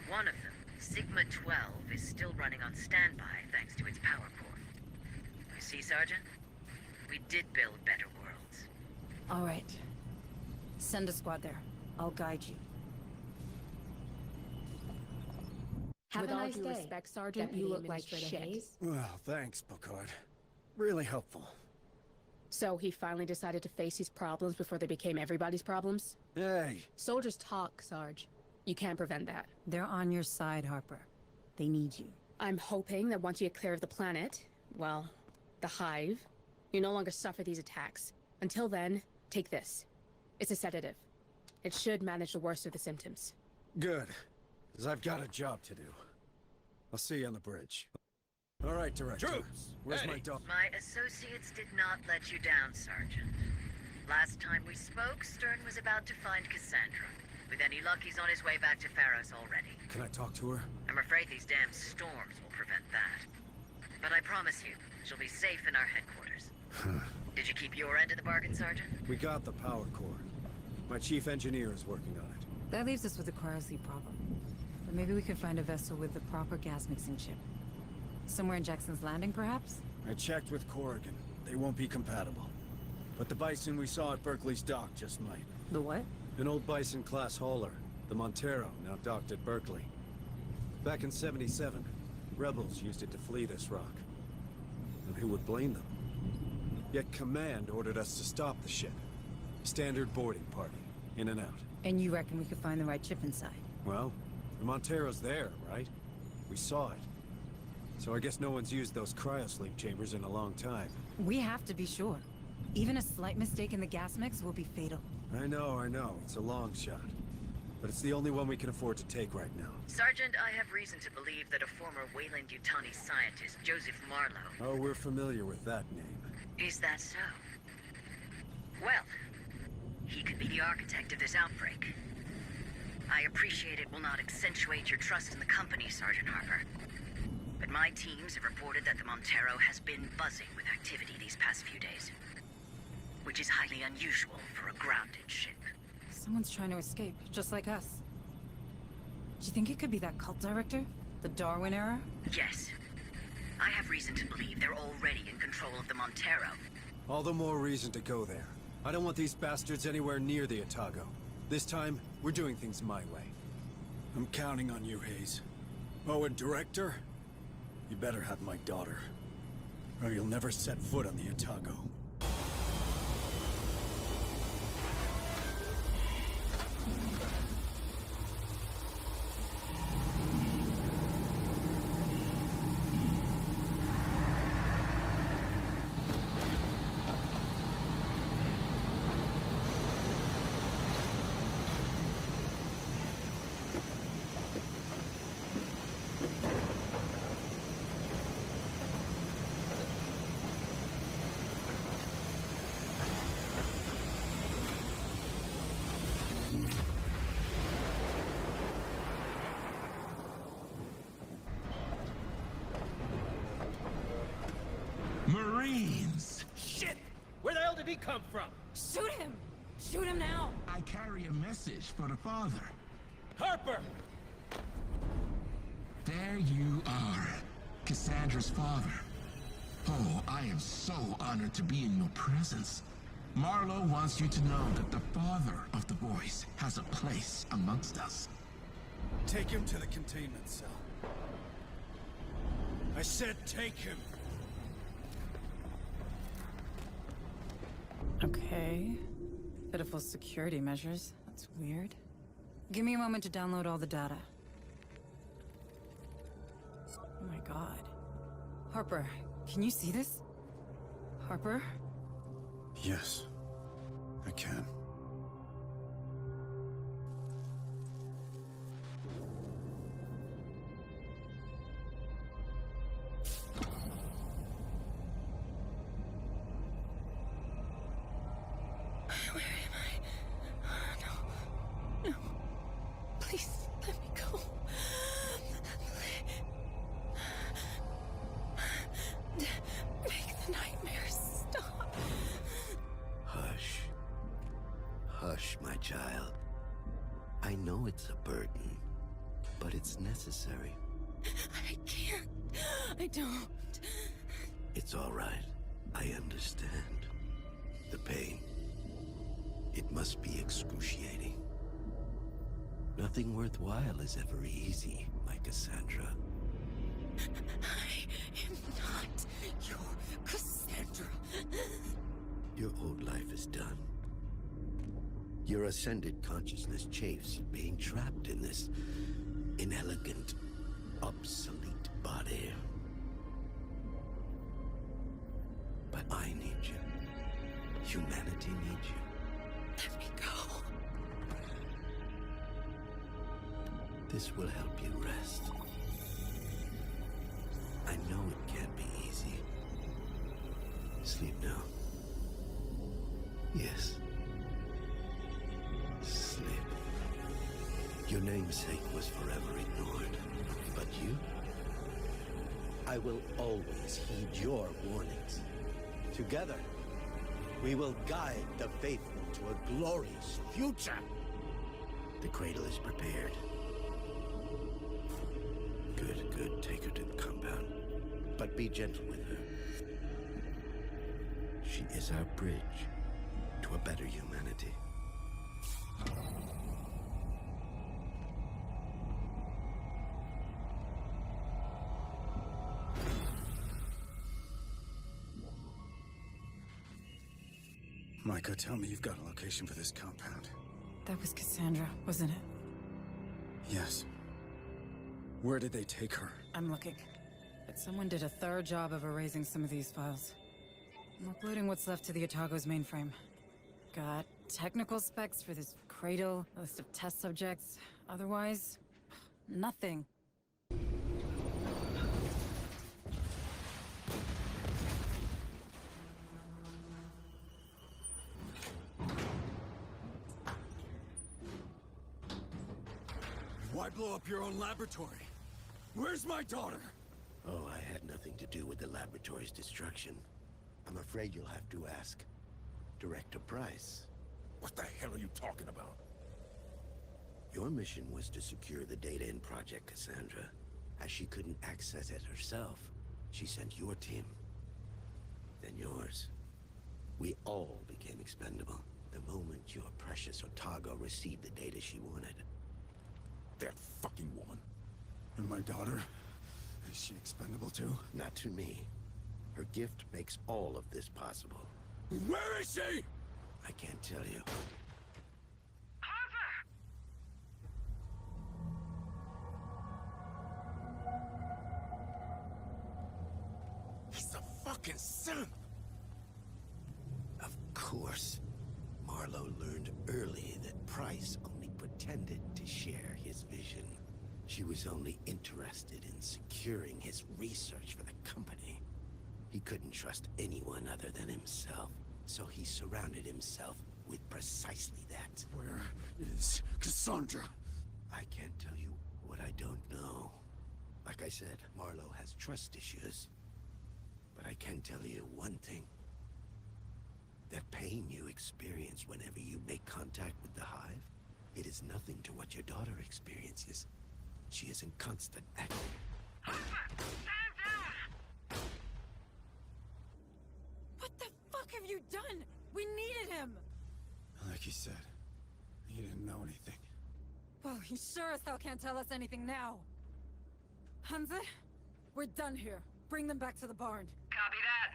One of them, Sigma-12, is still running on standby thanks to its power core. You see, Sergeant? We did build better worlds. All right. Send a squad there. I'll guide you. With all due respect, Sergeant, you look like shit. Well, thanks, Picard. Really helpful. So he finally decided to face his problems before they became everybody's problems? Hey! Soldiers talk, Sarge. You can't prevent that. They're on your side, Harper. They need you. I'm hoping that once you get clear of the planet, well, the Hive, you no longer suffer these attacks. Until then, take this. It's a sedative. It should manage the worst of the symptoms. Good. Because I've got a job to do. I'll see you on the bridge. All right, Director. Troops! Where's my dog? My associates did not let you down, Sergeant. Last time we spoke, Stern was about to find Cassandra. With any luck, he's on his way back to Pharos already. Can I talk to her? I'm afraid these damn storms will prevent that. But I promise you, she'll be safe in our headquarters. Did you keep your end of the bargain, Sergeant? We got the power core. My chief engineer is working on it. That leaves us with a cryosleep problem. But maybe we could find a vessel with the proper gas mixing chip. Somewhere in Jackson's Landing, perhaps? I checked with Corrigan. They won't be compatible. But the Bison we saw at Berkeley's dock just might. The what? An old Bison-class hauler, the Montero, now docked at Berkeley. Back in '77, rebels used it to flee this rock. And who would blame them? Yet Command ordered us to stop the ship. Standard boarding party, in and out. And you reckon we could find the right chip inside? Well, the Montero's there, right? We saw it. So I guess no one's used those cryosleep chambers in a long time. We have to be sure. Even a slight mistake in the gas mix will be fatal. I know. It's a long shot. But it's the only one we can afford to take right now. Sergeant, I have reason to believe that a former Weyland-Yutani scientist, Joseph Marlowe... Oh, we're familiar with that name. Is that so? Well, he could be the architect of this outbreak. I appreciate it will not accentuate your trust in the company, Sergeant Harper. But my teams have reported that the Montero has been buzzing with activity these past few days. Which is highly unusual for a grounded ship. Someone's trying to escape, just like us. Do you think it could be that cult director? The Darwin era? Yes. I have reason to believe they're already in control of the Montero. All the more reason to go there. I don't want these bastards anywhere near the Otago. This time, we're doing things my way. I'm counting on you, Hayes. Oh, and Director? You better have my daughter, or you'll never set foot on the Otago. Marines! Shit! Where the hell did he come from? Shoot him! Shoot him now! I carry a message for the father. Harper! There you are, Cassandra's father. Oh, I am so honored to be in your presence. Marlowe wants you to know that the father of the boys has a place amongst us. Take him to the containment cell. I said take him! Okay. Pitiful security measures. That's weird. Give me a moment to download all the data. Oh my god. Harper, can you see this? Harper? Yes, I can. Where am I? No. No. Please, let me go. Make the nightmares stop. Hush. Hush, my child. I know it's a burden, but it's necessary. I can't. I don't. It's all right. I understand. The pain. It must be excruciating. Nothing worthwhile is ever easy, my Cassandra. I am not your Cassandra. Your old life is done. Your ascended consciousness chafes at being trapped in this inelegant, obsolete body. But I need you. Humanity needs you. Let me go. This will help you rest. I know it can't be easy. Sleep now. Yes. Sleep. Your namesake was forever ignored. But you? I will always heed your warnings. Together, we will guide the faithful to a glorious future. The cradle is prepared. Good. Take her to the compound. But be gentle with her. She is our bridge to a better humanity. Micah, tell me you've got a location for this compound. That was Cassandra, wasn't it? Yes. Where did they take her? I'm looking. But someone did a thorough job of erasing some of these files. I'm uploading what's left to the Otago's mainframe. Got technical specs for this cradle, a list of test subjects. Otherwise, nothing. Why blow up your own laboratory? Where's my daughter? Oh, I had nothing to do with the laboratory's destruction. I'm afraid you'll have to ask Director Price. What the hell are you talking about? Your mission was to secure the data in Project Cassandra. As she couldn't access it herself, she sent your team. Then yours. We all became expendable the moment your precious Otago received the data she wanted. That fucking woman. And my daughter? Is she expendable too? Not to me. Her gift makes all of this possible. Where is she? I can't tell you. He's a fucking simp! Of course. Marlowe learned early that Price only pretended to share his vision. She was only interested in securing his research for the company. He couldn't trust anyone other than himself, so he surrounded himself with precisely that. Where is Cassandra? I can't tell you what I don't know. Like I said, Marlowe has trust issues. But I can tell you one thing. That pain you experience whenever you make contact with the Hive, it is nothing to what your daughter experiences. She is in constant agony. What the fuck have you done? We needed him! Like he said, he didn't know anything. Well, he sure as hell can't tell us anything now. Hansa, we're done here. Bring them back to the barn. Copy that.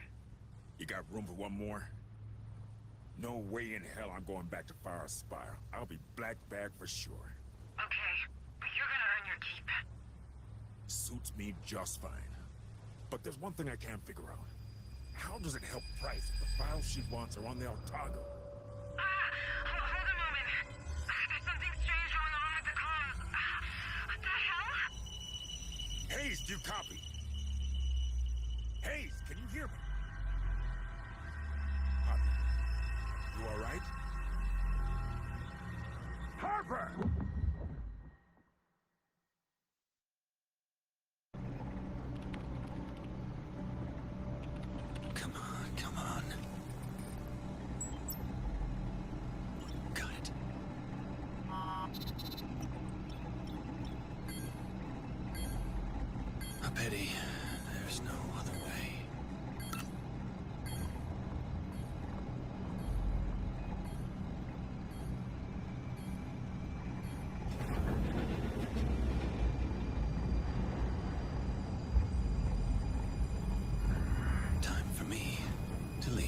You got room for one more? No way in hell I'm going back to Fire Spire. I'll be black bag for sure. Okay, but you're gonna earn your keep. Suits me just fine. But there's one thing I can't figure out. How does it help Price if the files she wants are on the Otago? Hold a moment. There's something strange going on with the comms. What the hell? Hayes, do you copy? Hayes, can you hear me? Harper, you all right? Harper! Come on, come on. Got it. A pity. There's no other way. Time for me to leave.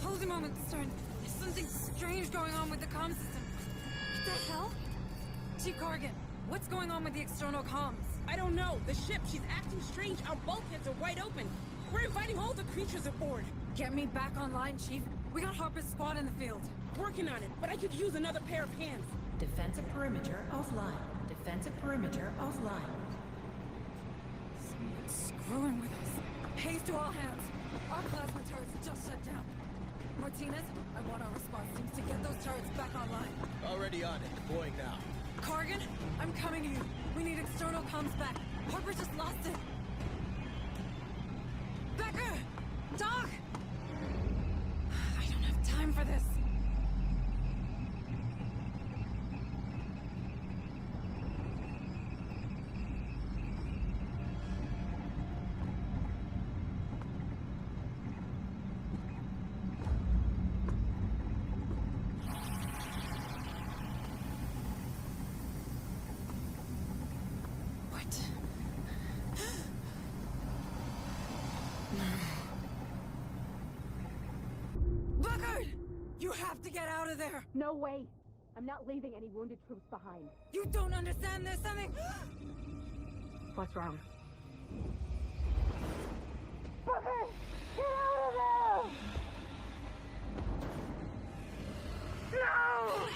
Hold a moment, Stern. There's something strange going on with the comm system. What the hell? Chief Corrigan, what's going on with the external comms? I don't know. The ship, she's acting strange. Our bulkheads are wide open. We're inviting all the creatures aboard. Get me back online, Chief. We got Harper's squad in the field. Working on it, but I could use another pair of hands. Defensive perimeter offline. Defensive perimeter offline. Someone's screwing with us. Haste to all hands. Our plasma turrets just shut down. Martinez, I want our response teams to get those turrets back online. Already on it. Deploying now. Corrigan, I'm coming to you. We need external comms back. Harper just lost it. Becker! Doc! I don't have time for this. You have to get out of there! No way! I'm not leaving any wounded troops behind. You don't understand there's something... What's wrong? Booker! Get out of there! No!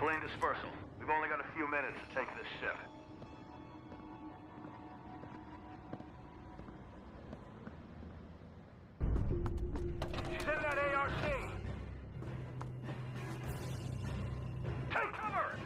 Civilian dispersal. We've only got a few minutes to take this ship. She's in that ARC! Take cover!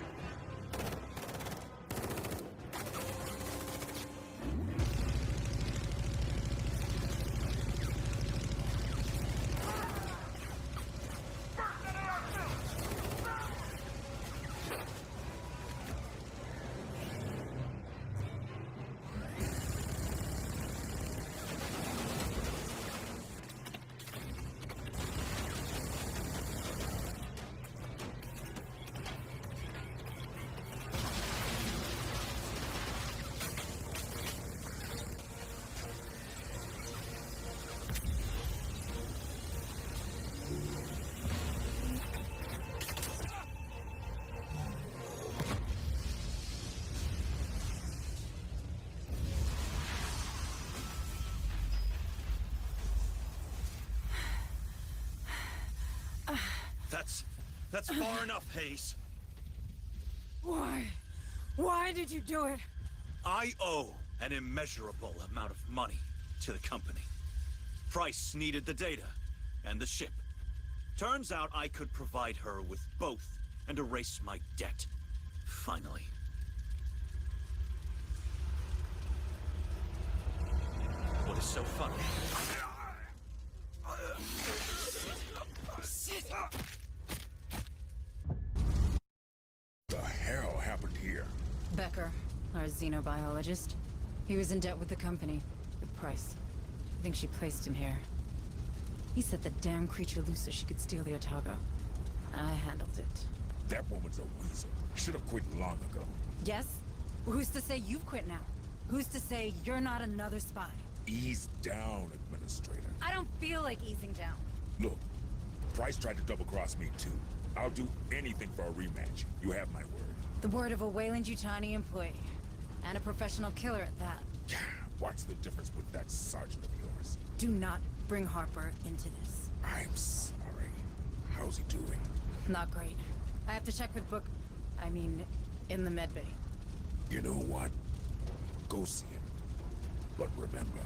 That's far enough, Hayes. Why? Why did you do it? I owe an immeasurable amount of money to the company. Price needed the data and the ship. Turns out I could provide her with both and erase my debt. Finally. What is so funny? The hell happened here? Becker, our xenobiologist. He was in debt with the company, with Price. I think she placed him here. He set the damn creature loose so she could steal the Otago. I handled it. That woman's a weasel. Should have quit long ago. Yes? Who's to say you've quit now? Who's to say you're not another spy? Ease down, Administrator. I don't feel like easing down. Look, Price tried to double-cross me too. I'll do anything for a rematch. You have my word. The word of a Wayland-Yutani employee. And a professional killer at that. What's the difference with that sergeant of yours? Do not bring Harper into this. I'm sorry. How's he doing? Not great. I have to check with in the medbay. You know what? Go see him. But remember,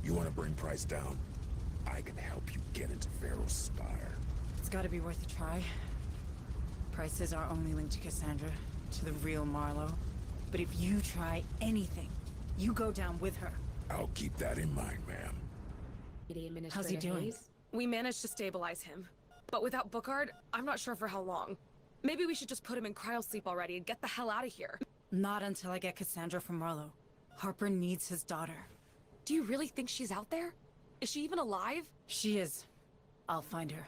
you want to bring Price down? I can help you get into Pharaoh's Spire. It's gotta be worth a try. Price is our only link to Cassandra, to the real Marlowe. But if you try anything, you go down with her. I'll keep that in mind, ma'am. How's he doing? We managed to stabilize him. But without Bookard, I'm not sure for how long. Maybe we should just put him in cryosleep already and get the hell out of here. Not until I get Cassandra from Marlowe. Harper needs his daughter. Do you really think she's out there? Is she even alive? She is. I'll find her.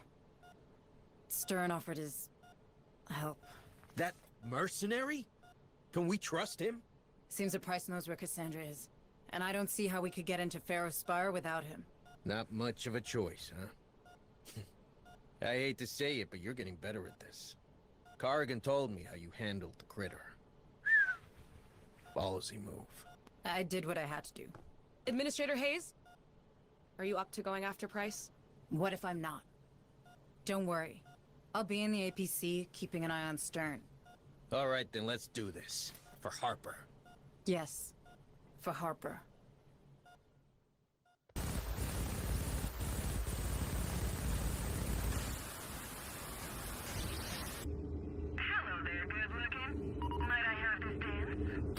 Stern offered his help. That mercenary? Can we trust him? Seems that Price knows where Cassandra is. And I don't see how we could get into Pharaoh's Spire without him. Not much of a choice, huh? I hate to say it, but you're getting better at this. Corrigan told me how you handled the critter. Ballsy move. I did what I had to do. Administrator Hayes? Are you up to going after Price? What if I'm not? Don't worry. I'll be in the APC, keeping an eye on Stern. All right, then let's do this. For Harper. Yes. For Harper. Hello there, good looking. Might I have this dance?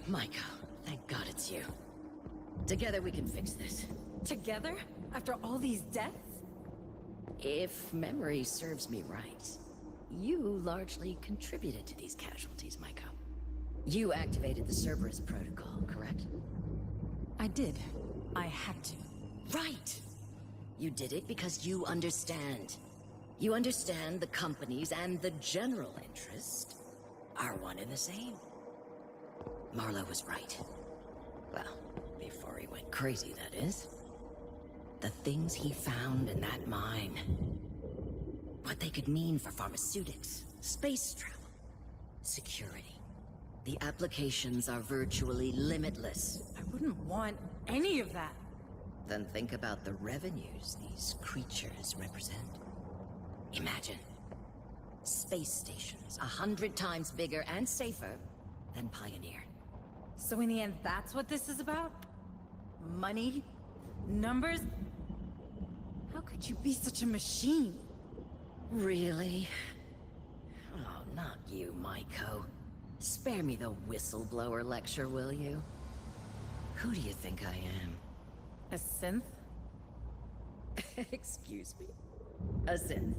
Micah, thank God it's you. Together we can fix this. Together? After all these deaths? If memory serves me right, you largely contributed to these casualties, Maiko. You activated the Cerberus protocol, correct? I did. I had to. Right! You did it because you understand. You understand the companies and the general interest are one and the same. Marlowe was right. Well, before he went crazy, that is. The things he found in that mine. What they could mean for pharmaceutics, space travel, security. The applications are virtually limitless. I wouldn't want any of that. Then think about the revenues these creatures represent. Imagine. Space stations 100 times bigger and safer than Pioneer. So in the end, that's what this is about? Money? Numbers? How could you be such a machine? Really? Oh, not you, Maiko. Spare me the whistleblower lecture, will you? Who do you think I am? A synth? Excuse me. A synth.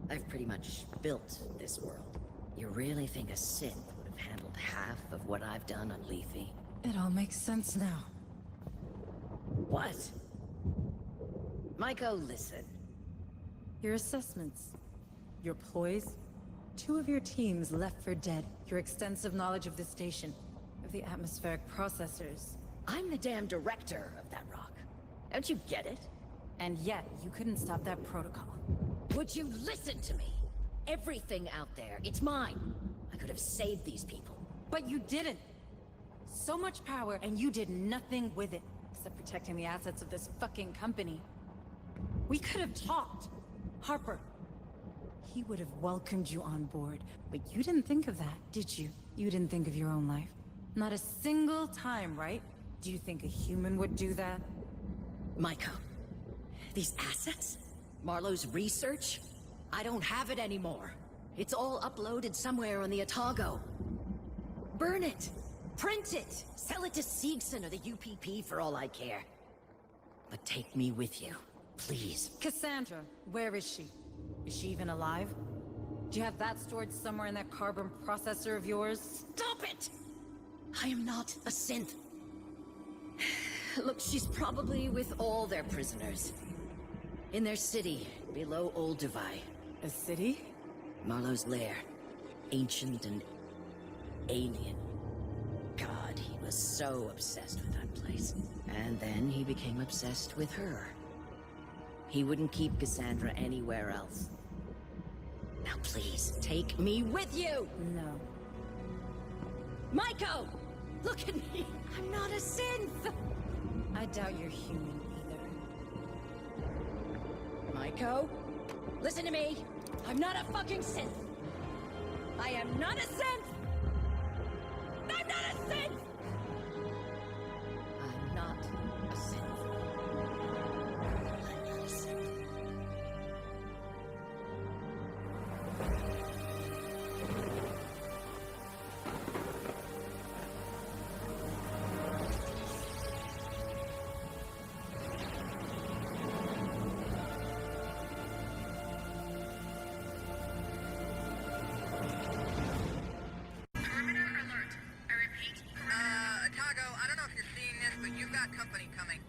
I've pretty much built this world. You really think a synth would have handled half of what I've done on Lethe? It all makes sense now. What? Maiko, listen. Your assessments. Your ploys. 2 of your teams left for dead. Your extensive knowledge of the station. Of the atmospheric processors. I'm the damn director of that rock. Don't you get it? And yet, you couldn't stop that protocol. Would you listen to me? Everything out there, it's mine. I could have saved these people. But you didn't. So much power, and you did nothing with it. Except protecting the assets of this fucking company. We could have talked. Harper. He would have welcomed you on board. But you didn't think of that, did you? You didn't think of your own life. Not a single time, right? Do you think a human would do that? Maiko, these assets? Marlowe's research? I don't have it anymore. It's all uploaded somewhere on the Otago. Burn it! Print it! Sell it to Siegson or the UPP for all I care. But take me with you, please. Cassandra, where is she? Is she even alive? Do you have that stored somewhere in that carbon processor of yours? Stop it! I am not a synth. Look, she's probably with all their prisoners. In their city, below Old Dubai. A city? Marlowe's lair. Ancient and alien. God, he was so obsessed with that place. And then he became obsessed with her. He wouldn't keep Cassandra anywhere else. Now please, take me with you! No. Maiko! Look at me! I'm not a synth! I doubt you're human either. Maiko? Listen to me! I'm not a fucking synth! I am not a synth! I'm not a synth! I'm not a synth. I'm not a synth. Company coming.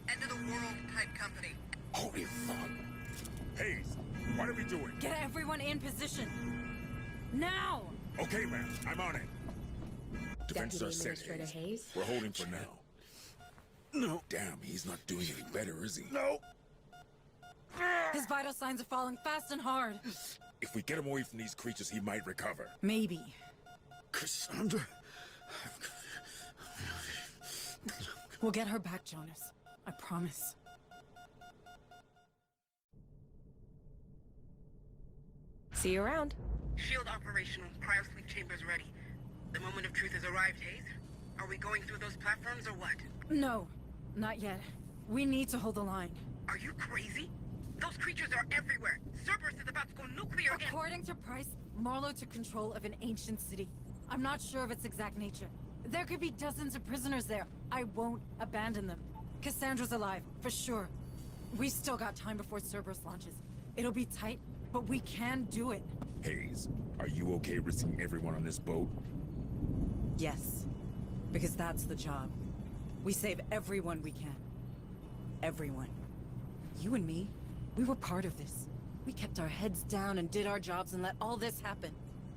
End of the world type company. Holy fuck. Hayes, what are we doing? Get everyone in position. Now! Okay, man, I'm on it. Defenses are set, Administrator Hayes? We're holding for now. No. Damn, he's not doing any better, is he? No. His vital signs are falling fast and hard. If we get him away from these creatures, he might recover. Maybe. Cassandra... We'll get her back, Jonas. I promise. See you around. Shield operational. Cryosleep chambers ready. The moment of truth has arrived, Hayes. Are we going through those platforms or what? No, not yet. We need to hold the line. Are you crazy? Those creatures are everywhere. Cerberus is about to go nuclear. According to Price, Marlowe took control of an ancient city. I'm not sure of its exact nature. There could be dozens of prisoners there. I won't abandon them. Cassandra's alive, for sure. We still got time before Cerberus launches. It'll be tight, but we can do it. Hayes, are you okay risking everyone on this boat? Yes, because that's the job. We save everyone we can. Everyone. You and me, we were part of this. We kept our heads down and did our jobs and let all this happen.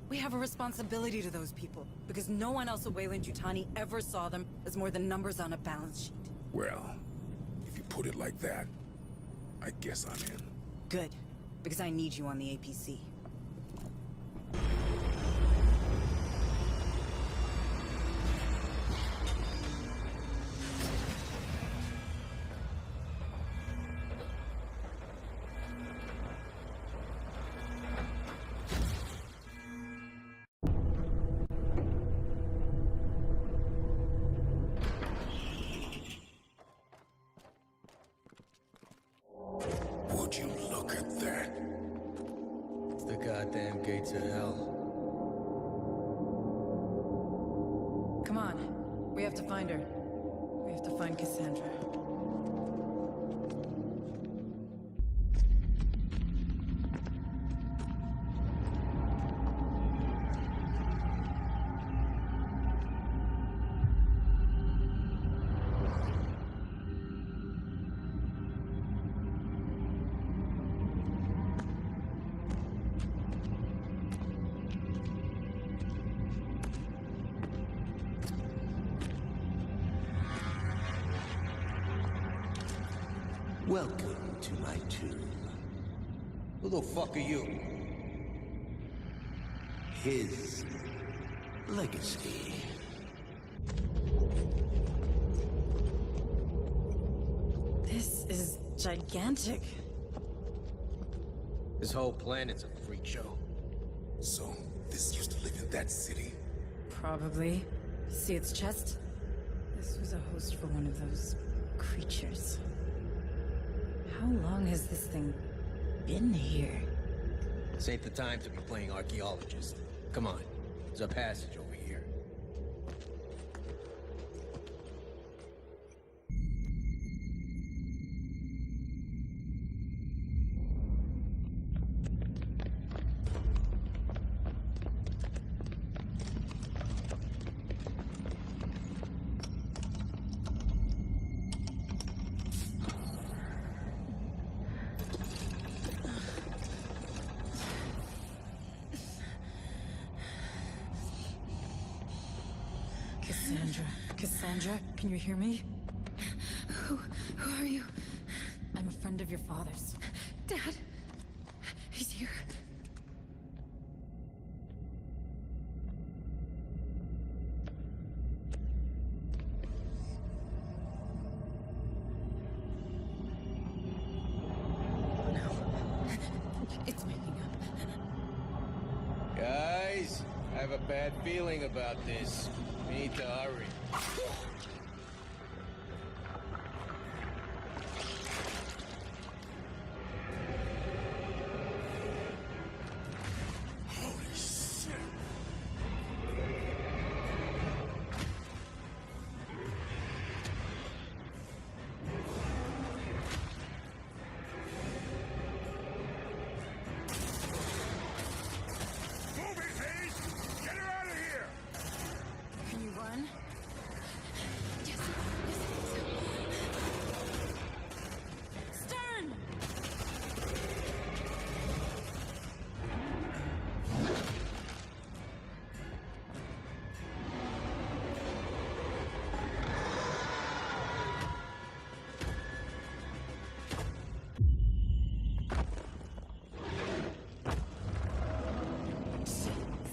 We have a responsibility to those people, because no one else at Weyland-Yutani ever saw them as more than numbers on a balance sheet. Well, if you put it like that, I guess I'm in. Good, because I need you on the APC. Would you look at that? It's the goddamn gates of hell. Come on, we have to find her. We have to find Cassandra. Welcome to my tomb. Who the fuck are you? His legacy. This is gigantic. This whole planet's a freak show. So, this used to live in that city? Probably. See its chest? This was a host for one of those creatures. How long has this thing been here? This ain't the time to be playing archaeologist. Come on, there's a passage over here. Cassandra, can you hear me? Who are you? I'm a friend of your father's. Dad. He's here. It's waking up. Guys, I have a bad feeling about this. We need to hurry. Holy shit! Move it, Hayes! Get her out of here! Can you run? Yes. Stern!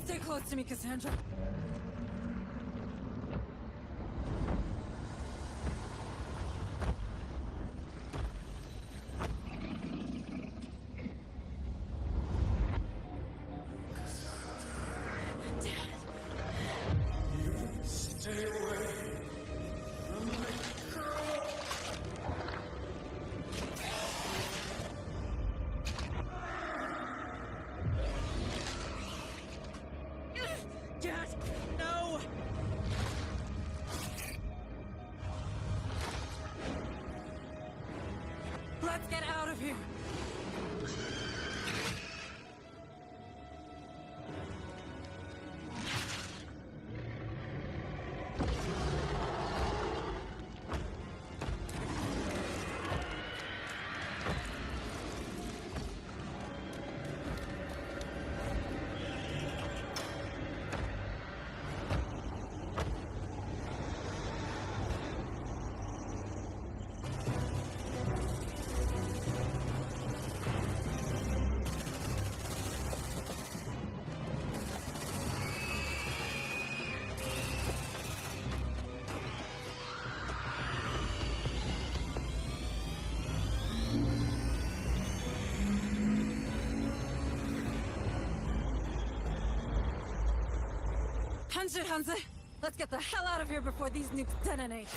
Stay close to me, Cassandra. Stay away from my girl! Dad, no! Let's get out of here! Punch it, Hanse! Let's get the hell out of here before these nukes detonate!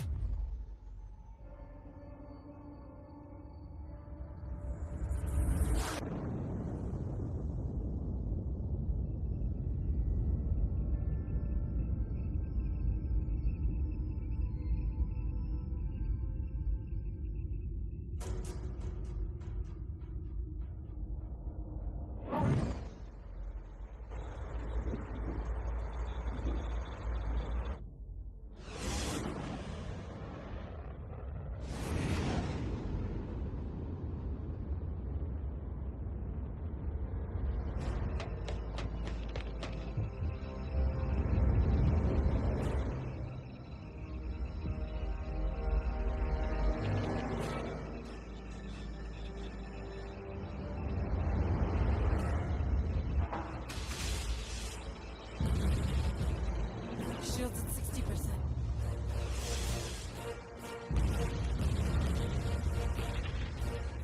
Shields at 60%.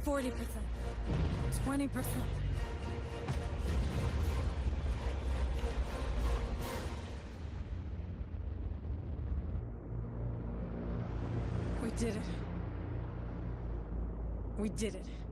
40%. 20%. We did it. We did it.